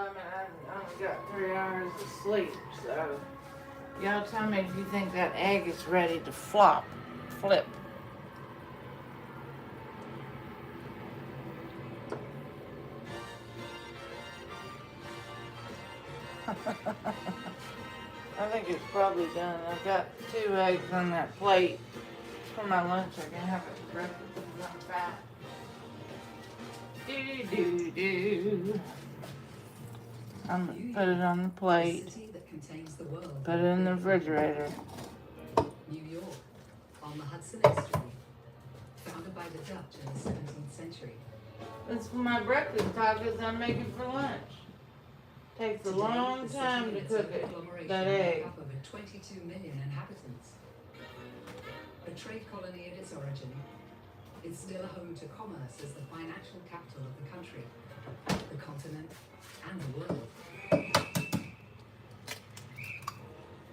Speaker 1: mean, I only got 3 hours of sleep, so y'all tell me if you think that egg is ready to flip. I think it's probably done. I've got 2 eggs on that plate for my lunch. I can have it for breakfast because I'm fat. Do. I'm gonna put it on the plate.
Speaker 17: The city that contains the world.
Speaker 1: Put it in the refrigerator.
Speaker 17: New York, on the Hudson Estuary, founded by the Dutch in the 17th century.
Speaker 1: That's for my breakfast tacos I'm making for lunch. Takes a long time to cook it, that egg.
Speaker 17: Up over 22 million inhabitants. A trade colony at its origin, it's still a home to commerce as the financial capital of the country, the continent, and the world.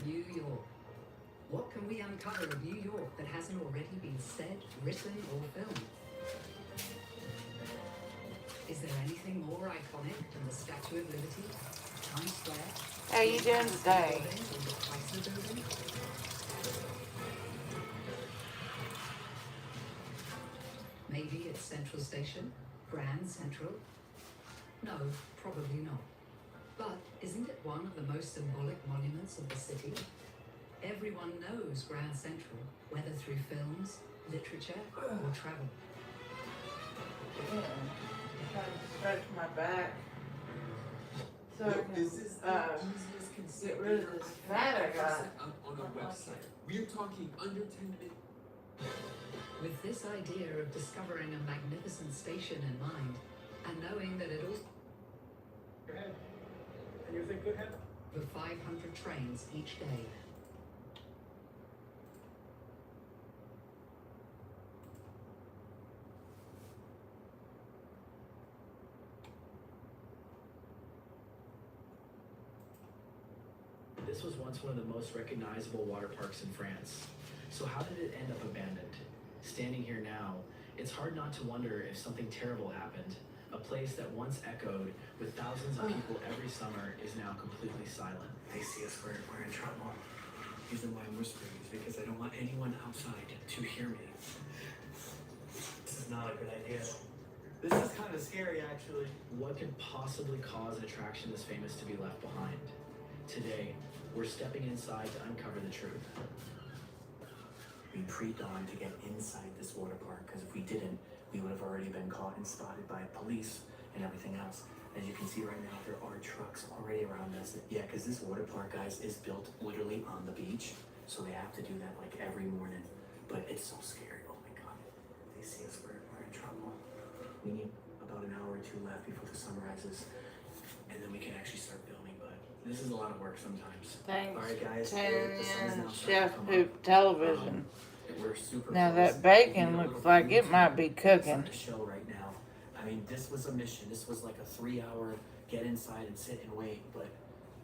Speaker 17: New York. What can we uncover of New York that hasn't already been said, written, or filmed? Is there anything more iconic than the Statue of Liberty, Times Square?
Speaker 1: How you doing today?
Speaker 17: Or the Chrysler Building? Maybe it's Central Station, Grand Central? No, probably not. But isn't it one of the most symbolic monuments of the city? Everyone knows Grand Central, whether through films, literature, or travel.
Speaker 1: I'm trying to stretch my back so I can get rid of this fat I got.
Speaker 18: On our website. We're talking under 10 minutes.
Speaker 17: With this idea of discovering a magnificent station in mind, and knowing that it all...
Speaker 12: Your head. And you think good head?
Speaker 17: For 500 trains each day.
Speaker 19: This was once one of the most recognizable water parks in France. So how did it end up abandoned? Standing here now, it's hard not to wonder if something terrible happened. A place that once echoed with thousands of people every summer is now completely silent.
Speaker 13: They see us, we're in trouble. The reason why I'm whispering is because I don't want anyone outside to hear me.
Speaker 9: This is not a good idea. This is kind of scary, actually.
Speaker 19: What could possibly cause an attraction this famous to be left behind? Today, we're stepping inside to uncover the truth.
Speaker 13: We pre-dawned to get inside this water park, because if we didn't, we would have already been caught and spotted by police and everything else. As you can see right now, there are trucks already around us. Yeah, because this water park, guys, is built literally on the beach, so they have to do that like every morning. But it's so scary. Oh my God, they see us, we're in trouble. We need about an hour or two left before the sun rises, and then we can actually start filming. But
Speaker 19: This is a lot of work sometimes.
Speaker 1: Thanks
Speaker 19: Alright guys,
Speaker 1: for
Speaker 19: the
Speaker 1: tuning
Speaker 19: sun is
Speaker 1: in
Speaker 19: now starting to
Speaker 1: Chef
Speaker 19: come
Speaker 1: Poop
Speaker 19: up.
Speaker 1: Television.
Speaker 19: We're super
Speaker 1: Now
Speaker 19: close.
Speaker 1: that bacon
Speaker 19: We need a
Speaker 1: looks
Speaker 19: little
Speaker 1: like
Speaker 19: food
Speaker 1: it might be
Speaker 19: to
Speaker 1: cooking.
Speaker 19: start the show right now. I mean, this was a mission. This was like a 3-hour get inside and sit and wait, but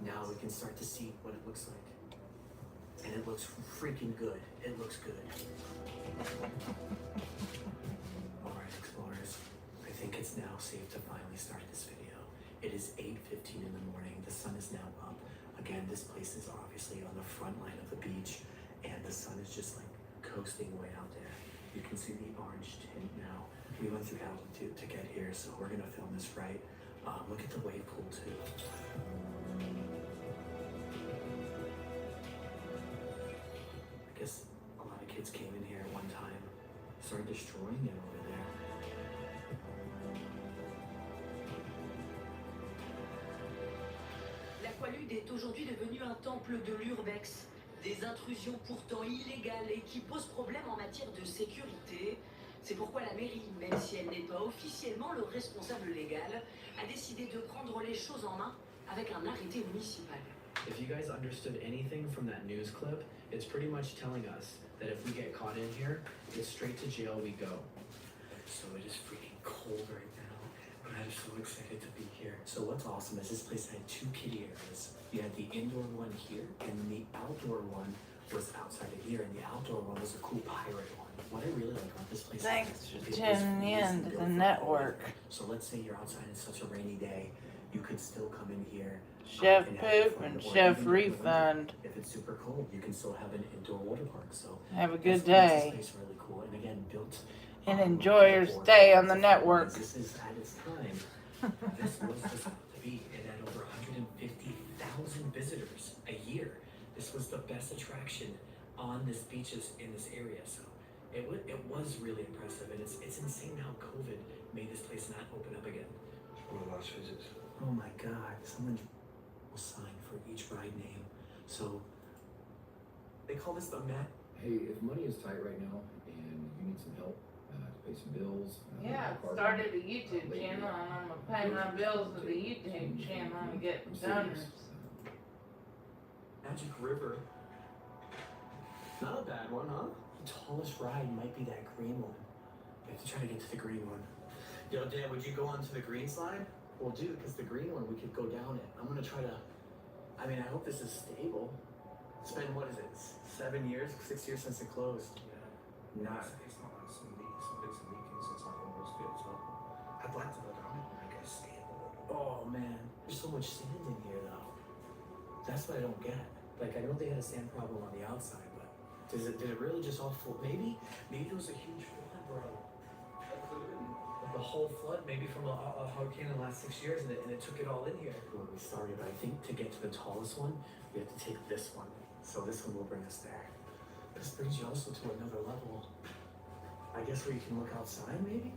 Speaker 19: now we can start to see what it looks like. And it looks freaking good. It looks good. Alright, explorers. I think it's now safe to finally start this video. It is 8:15 in the morning. The sun is now up. Again, this place is obviously on the front line of the beach, and the sun is just like coasting way out there. You can see the orange tint now. We went through altitude to get here, so we're gonna film this right. Look at the wave pool too. I guess a lot of kids came in here at one time, started destroying it over there.
Speaker 20: L'aqualude est aujourd'hui devenue un temple de l'urbex. Des intrusions pourtant illégales et qui posent problème en matière de sécurité. C'est pourquoi la mairie, même si elle n'est pas officiellement le responsable légal, a décidé de prendre les choses en main avec un arrêté municipal.
Speaker 19: If you guys understood anything from that news clip, it's pretty much telling us that if we get caught in here, it's straight to jail we go. So it is freaking cold right now, but I'm so excited to be here. So what's awesome is this place had 2 kiddie areas. You had the indoor one here, and the outdoor one was outside of here, and the outdoor one was a cool pirate one. What I really like about this place
Speaker 1: Thanks for
Speaker 19: is
Speaker 1: tuning in to the network.
Speaker 19: So let's say you're outside in such a rainy day, you could still come in here.
Speaker 1: Chef
Speaker 19: and have
Speaker 1: Poop
Speaker 19: fun,
Speaker 1: and
Speaker 19: or
Speaker 1: Chef
Speaker 19: even in the winter,
Speaker 1: Refund.
Speaker 19: If it's super cold, you can still have an indoor water park. So
Speaker 1: Have a good
Speaker 19: this makes
Speaker 1: day.
Speaker 19: this place really cool. And again, built
Speaker 1: And enjoy your stay on the network.
Speaker 19: This is at its time. This was the spot to be. It had over 150,000 visitors a year. This was the best attraction on this beaches in this area. So it was really impressive, and it's insane how COVID made this place not open up again.
Speaker 14: One of the last visits.
Speaker 19: Oh my God! Someone will sign for each ride name. So they call this the Met.
Speaker 21: Hey, if money is tight right now and you need some help to pay some bills.
Speaker 1: Yeah, I started a YouTube channel and I'm gonna pay my bills with a YouTube channel and get donors.
Speaker 19: Magic River. Not a bad one, huh? The tallest ride might be that green one. We have to try to get to the green one. Yo, Dad, would you go on to the green slide? Well, dude, because the green one, we could go down it. I'm gonna try to, I mean, I hope this is stable. It's been, what is it, 7 years, 6 years since it closed?
Speaker 14: Yeah.
Speaker 19: Not.
Speaker 14: It's not like some bits and weekends. It's like one of those good. So I'd like to go down it, but I guess stable.
Speaker 19: Oh, man. There's so much sand in here, though. That's what I don't get. Like, I know they had a sand problem on the outside, but did it really just all flood? Maybe there was a huge flood, bro. The whole flood, maybe from a hurricane in the last 6 years, and it took it all in here. When we started, but I think to get to the tallest one, we have to take this one. So this one will bring us there. This brings you also to another level. I guess where you can look outside, maybe?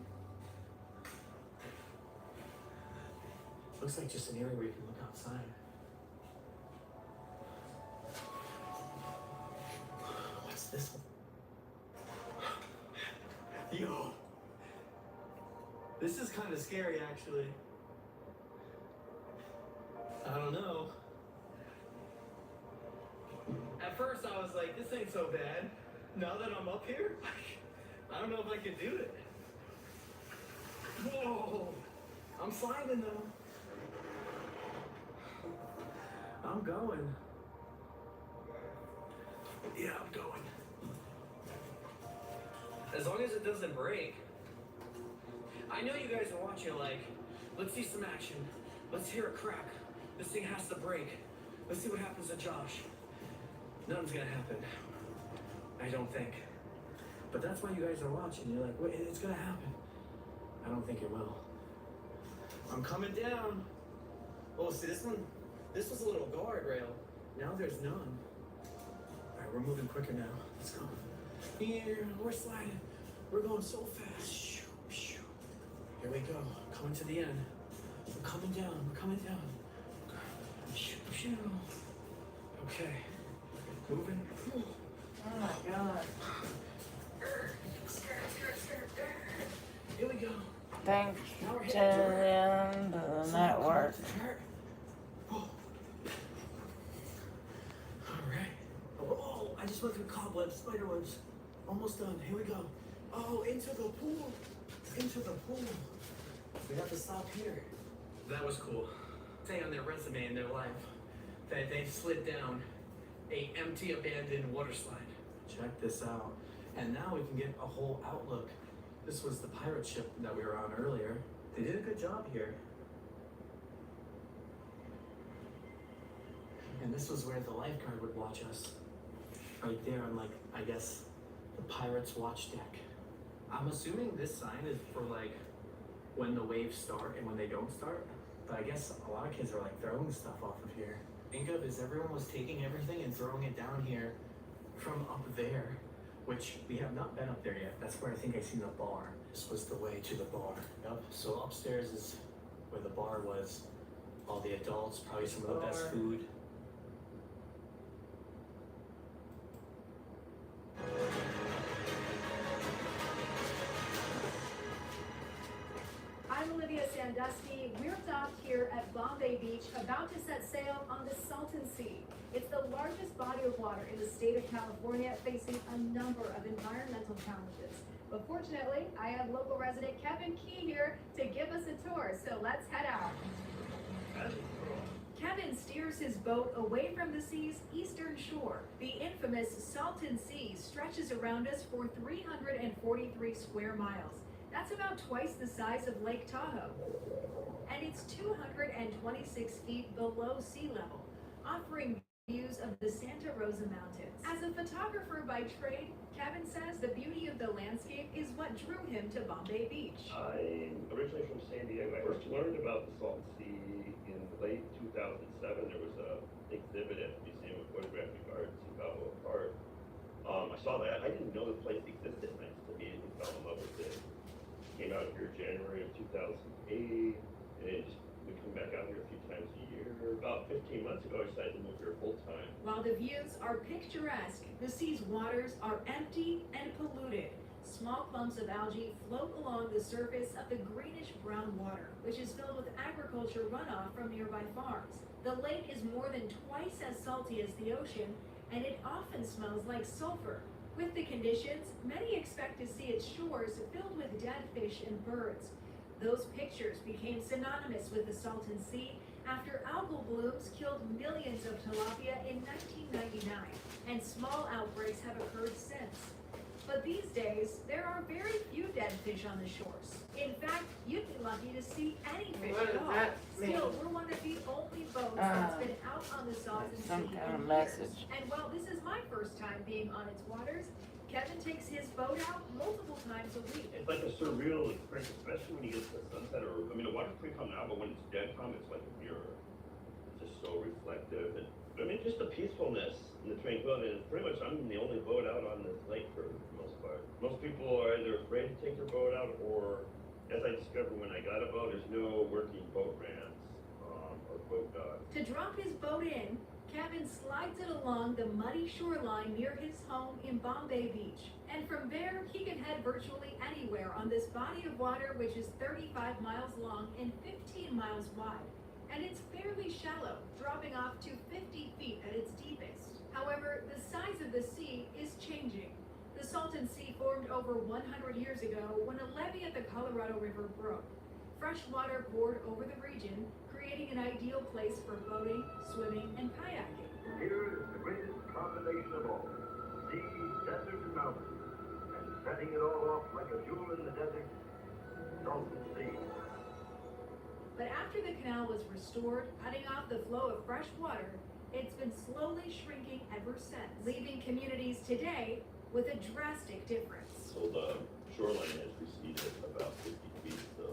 Speaker 19: Looks like just an area where you can look outside. What's this one? Yo! This is kind of scary, actually. I don't know. At first, I was like, this ain't so bad. Now that I'm up here, I don't know if I can do it. Whoa! I'm sliding, though. I'm going. Yeah, I'm going. As long as it doesn't break. I know you guys are watching like, let's see some action. Let's hear a crack. This thing has to break. Let's see what happens to Josh. Nothing's gonna happen. I don't think. But that's why you guys are watching. You're like, wait, it's gonna happen. I don't think it will. I'm coming down. Oh, see this one? This was a little guardrail. Now there's none. All right, we're moving quicker now. Let's go. Here, we're sliding. We're going so fast. Shoo, shoo. Here we go. Coming to the end. We're coming down. We're coming down. Shoo, shoo. Okay. Moving.
Speaker 1: Oh my God.
Speaker 19: Here we go.
Speaker 1: Thanks for tuning in to the network.
Speaker 14: went through cobwebs, spiderwebs. Almost done. Here we go. Oh, into the pool. Into the pool. We have to stop here.
Speaker 19: That was cool. Say on their resume in their life that they slid down a empty abandoned water slide.
Speaker 14: Check this out. And now we can get a whole outlook. This was the pirate ship that we were on earlier. They did a good job here. And this was where the lifeguard would watch us. Right there on, like, I guess, the pirate's watch deck. I'm assuming this sign is for, like, when the waves start and when they don't start. But I guess a lot of kids are, like, throwing stuff off of here. Think of is everyone was taking everything and throwing it down here from up there, which we have not been up there yet. That's where I think I seen the bar. This was the way to the bar. Yep. So upstairs is where the bar was. All the adults, probably some of the best food.
Speaker 2: I'm Olivia Sandusky. We're docked here at Bombay Beach, about to set sail on the Salton Sea. It's the largest body of water in the state of California, facing a number of environmental challenges. But fortunately, I have local resident Kevin Key here to give us a tour, so let's head out. Kevin steers his boat away from the sea's eastern shore. The infamous Salton Sea stretches around us for 343 square miles. That's about twice the size of Lake Tahoe. And it's 226 feet below sea level, offering views of the Santa Rosa Mountains. As a photographer by trade, Kevin says the beauty of the landscape is what drew him to Bombay Beach.
Speaker 22: I'm originally from San Diego. I first learned about the Salton Sea in late 2007. There was an exhibit at the Museum of Photographic Arts in Balboa Park. I saw that. I didn't know the place existed, and I just immediately fell in love with it. Came out here January of 2008, and we come back out here a few times a year. About 15 months ago, I decided to move here full time.
Speaker 2: While the views are picturesque, the sea's waters are empty and polluted. Small clumps of algae float along the surface of the greenish-brown water, which is filled with agriculture runoff from nearby farms. The lake is more than twice as salty as the ocean, and it often smells like sulfur. With the conditions, many expect to see its shores filled with dead fish and birds. Those pictures became synonymous with the Salton Sea after algal blooms killed millions of tilapia in 1999, and small outbreaks have occurred since. But these days, there are very few dead fish on the shores. In fact, you'd be lucky to see any fish
Speaker 1: What
Speaker 2: at
Speaker 1: does
Speaker 2: all.
Speaker 1: that mean?
Speaker 2: Still, we're one of the only boats that's been out on the Salton Sea
Speaker 1: some kind of
Speaker 2: in
Speaker 1: message.
Speaker 2: years. And while this is my first time being on its waters, Kevin takes his boat out multiple times a week.
Speaker 22: It's like a surreal experience, especially when you get to the sunset. Or, I mean, the water's pretty calm now, but when it's dead calm, it's like a mirror. It's just so reflective. And, I mean, just the peacefulness and the tranquility. And pretty much, I'm the only boat out on this lake for the most part. Most people are either afraid to take their boat out, or, as I discovered when I got a boat, there's no working boat ramps or boat docks.
Speaker 2: To drop his boat in, Kevin slides it along the muddy shoreline near his home in Bombay Beach. And from there, he can head virtually anywhere on this body of water, which is 35 miles long and 15 miles wide. And it's fairly shallow, dropping off to 50 feet at its deepest. However, the size of the sea is changing. The Salton Sea formed over 100 years ago when a levee at the Colorado River broke. Fresh water poured over the region, creating an ideal place for boating, swimming, and kayaking.
Speaker 23: Here is the greatest combination of all. Sea, desert, and mountains. And setting it all off like a jewel in the desert, Salton Sea.
Speaker 2: But after the canal was restored, cutting off the flow of fresh water, it's been slowly shrinking ever since, leaving communities today with a drastic difference.
Speaker 22: So the shoreline has receded about 50 feet, so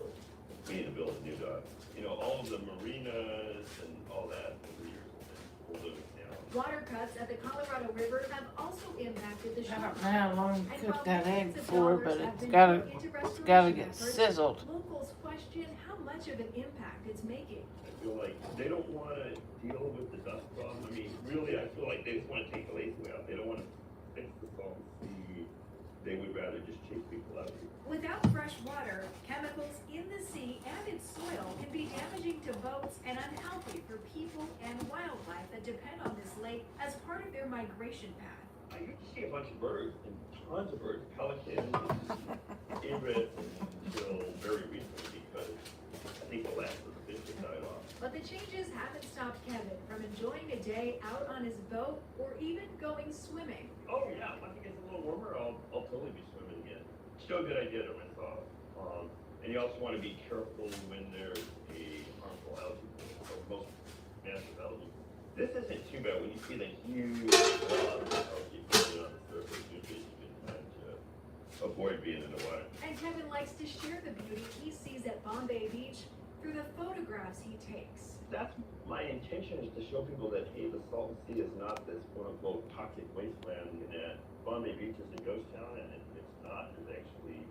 Speaker 22: we need to build a new dock. You know, all of the marinas and all that over the years have been polluted now.
Speaker 2: Water cuts at the Colorado River have also impacted the
Speaker 1: I
Speaker 2: shoreline.
Speaker 1: don't know how long you
Speaker 2: And
Speaker 1: cook
Speaker 2: while
Speaker 1: that
Speaker 2: millions
Speaker 1: egg
Speaker 2: of
Speaker 1: for,
Speaker 2: dollars
Speaker 1: but
Speaker 2: have
Speaker 1: it's
Speaker 2: been
Speaker 1: gotta
Speaker 2: put into
Speaker 1: get
Speaker 2: restoration efforts,
Speaker 1: sizzled.
Speaker 2: Locals question how much of an impact it's making.
Speaker 22: I feel like they don't want to deal with the dust problem. I mean, really, I feel like they just want to take the lazy way out. They don't want to fix the Salton Sea. They would rather just chase people out here.
Speaker 2: Without fresh water, chemicals in the sea and its soil can be damaging to boats and unhealthy for people and wildlife that depend on this lake as part of their migration path.
Speaker 22: I used to see a bunch of birds, and tons of birds, pelicans, egrets, until very recently because I think the last of the fish had died off.
Speaker 2: But the changes haven't stopped Kevin from enjoying a day out on his boat or even going swimming.
Speaker 22: Oh yeah, once it gets a little warmer, I'll totally be swimming again. Still a good idea to rinse off. And you also want to be careful when there's a harmful algae bloom, or most massive algae. This isn't too bad when you see the huge algae blooming on the surface. Usually you can kind of avoid being in the water.
Speaker 2: And Kevin likes to share the beauty he sees at Bombay Beach through the photographs he takes.
Speaker 22: That's my intention, is to show people that, hey, the Salton Sea is not this quote-unquote toxic wasteland, and that Bombay Beach is a ghost town, and it's not. There's actually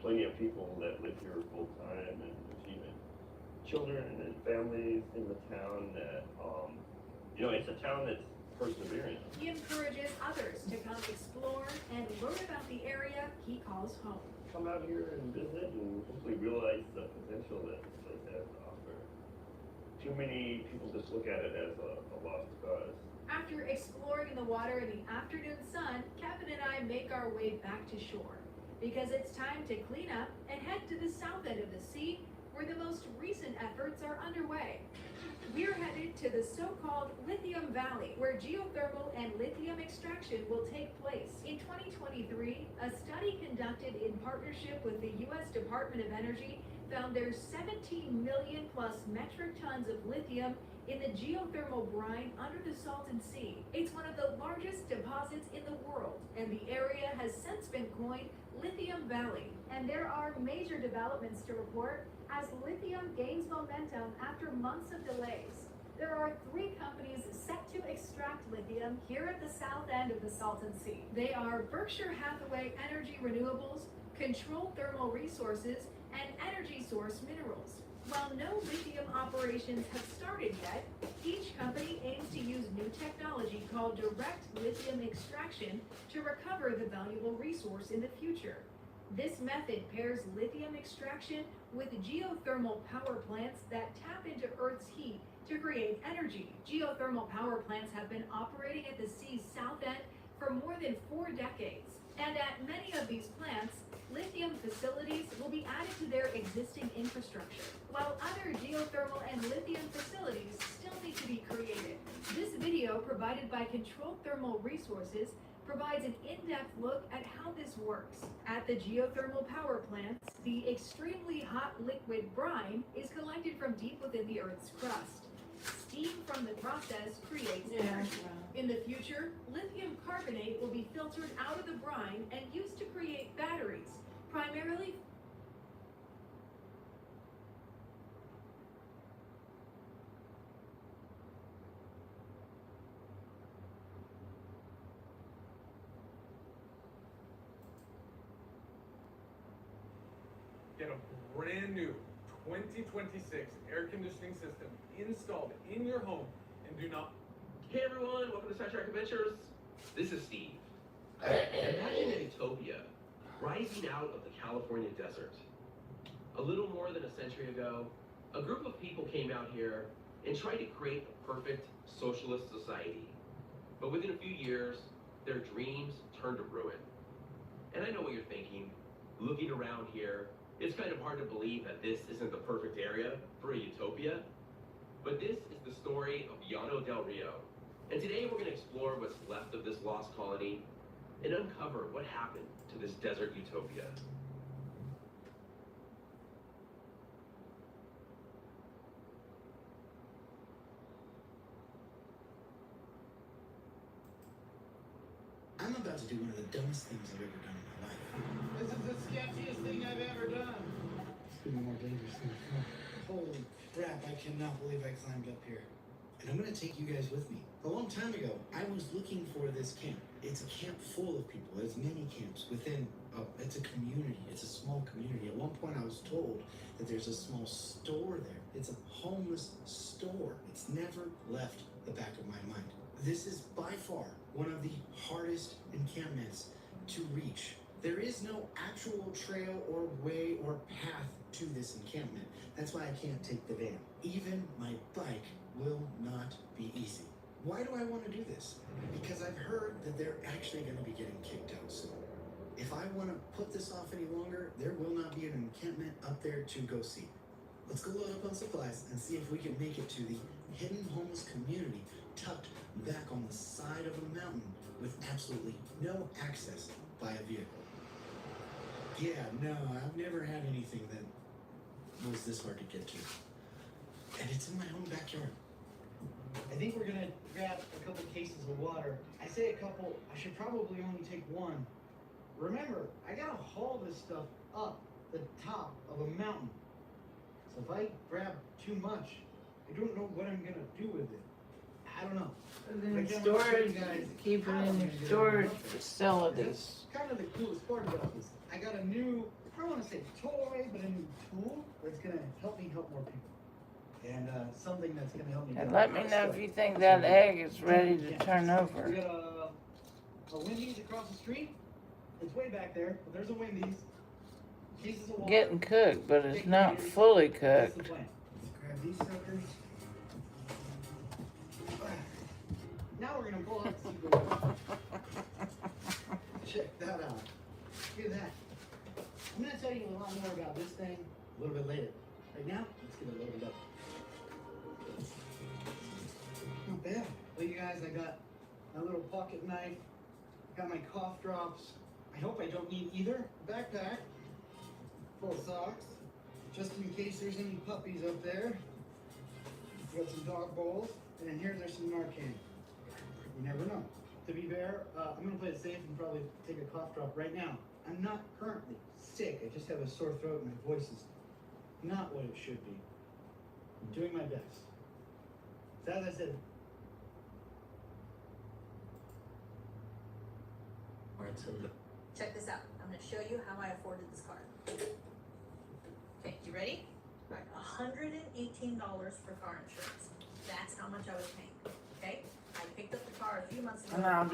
Speaker 22: plenty of people that live here full time, and there's even children and families in the town that, it's a town that's persevering.
Speaker 2: He encourages others to come explore and learn about the area he calls home.
Speaker 22: Come out here and visit and hopefully realize the potential that this place has to offer. Too many people just look at it as a lost cause.
Speaker 2: After exploring in the water in the afternoon sun, Kevin and I make our way back to shore because it's time to clean up and head to the south end of the sea where the most recent efforts are underway. We're headed to the so-called Lithium Valley, where geothermal and lithium extraction will take place. In 2023, a study conducted in partnership with the U.S. Department of Energy found there's 17 million plus metric tons of lithium in the geothermal brine under the Salton Sea. It's one of the largest deposits in the world, and the area has since been coined Lithium Valley. And there are major developments to report as lithium gains momentum after months of delays. There are 3 companies set to extract lithium here at the south end of the Salton Sea. They are Berkshire Hathaway Energy Renewables, Controlled Thermal Resources, and Energy Source Minerals. While no lithium operations have started yet, each company aims to use new technology called direct lithium extraction to recover the valuable resource in the future. This method pairs lithium extraction with geothermal power plants that tap into Earth's heat to create energy. Geothermal power plants have been operating at the sea's south end for more than 4 decades. And at many of these plants, lithium facilities will be added to their existing infrastructure, while other geothermal and lithium facilities still need to be created. This video, provided by Controlled Thermal Resources, provides an in-depth look at how this works. At the geothermal power plants, the extremely hot liquid brine is collected from deep within the Earth's crust. Steam from the process creates energy. In the future, lithium carbonate will be filtered out of the brine and used to create batteries, primarily
Speaker 12: Get a brand new 2026 air conditioning system installed in your home and do not.
Speaker 4: Hey everyone, welcome to Sidetrack Adventures. This is Steve. Imagine a utopia rising out of the California desert. A little more than a century ago, a group of people came out here and tried to create a perfect socialist society. But within a few years, their dreams turned to ruin. And I know what you're thinking. Looking around here, it's kind of hard to believe that this isn't the perfect area for a utopia. But this is the story of Llano del Rio. And today we're going to explore what's left of this lost colony and uncover what happened to this desert utopia.
Speaker 6: I'm about to do one of the dumbest things I've ever done in my life.
Speaker 7: This is the sketchiest thing I've ever done.
Speaker 6: It's gonna be more dangerous than I thought. Holy crap, I cannot believe I climbed up here. And I'm gonna take you guys with me. A long time ago, I was looking for this camp. It's a camp full of people. There's many camps within, it's a community. It's a small community. At one point I was told that there's a small store there. It's a homeless store. It's never left the back of my mind. This is by far one of the hardest encampments to reach. There is no actual trail or way or path to this encampment. That's why I can't take the van. Even my bike will not be easy.
Speaker 5: Why do I want to do this? Because I've heard that they're actually going to be getting kicked out soon. If I want to put this off any longer, there will not be an encampment up there to go see. Let's go load up on supplies and see if we can make it to the hidden homeless community tucked back on the side of a mountain with absolutely no access by a vehicle. Yeah, no, I've never had anything that was this hard to get to. And it's in my own backyard.
Speaker 7: I think we're gonna grab a couple cases of water. I say a couple, I should probably only take one. Remember, I gotta haul this stuff up the top of a mountain. So if I grab too much, I don't know what I'm gonna do with it. I don't know.
Speaker 1: Then
Speaker 7: I can't really show you
Speaker 1: storage,
Speaker 7: guys
Speaker 1: keep it
Speaker 7: how I'm
Speaker 1: in
Speaker 7: gonna
Speaker 1: your
Speaker 7: get it
Speaker 1: storage
Speaker 7: up there.
Speaker 1: facilities.
Speaker 7: That's kind of the coolest part about this. I got a new, I don't wanna say toy, but a new tool that's gonna help me help more people. And something that's gonna help me.
Speaker 1: And
Speaker 7: get
Speaker 1: let
Speaker 7: a
Speaker 1: me
Speaker 7: lot of
Speaker 1: know
Speaker 7: stuff.
Speaker 1: if you think that egg is ready to turn over.
Speaker 7: We got a Wendy's across the street. It's way back there, but there's a Wendy's. Cases of water.
Speaker 1: Getting cooked, but it's not fully
Speaker 7: That's the
Speaker 1: cooked.
Speaker 7: plan. Let's grab these suckers. Now we're gonna pull out the secret weapon. Check that out. Look at that. I'm gonna tell you a lot more about this thing a little bit later. Right now, let's get it loaded up. Not bad. Well, you guys, I got my little pocket knife, got my cough drops. I hope I don't need either. Backpack full of socks, just in case there's any puppies up there. Got some dog bowls, and then here there's some Narcan. You never know. To be fair, I'm gonna play it safe and probably take a cough drop right now. I'm not currently sick. I just have a sore throat and my voice is not what it should be. I'm doing my best. So as I said,
Speaker 8: Check this out. I'm gonna show you how I afforded this car. Okay, you ready? All right, $118 for car insurance. That's how much I was paying, okay? I picked up the car a few months ago.
Speaker 1: And I'll do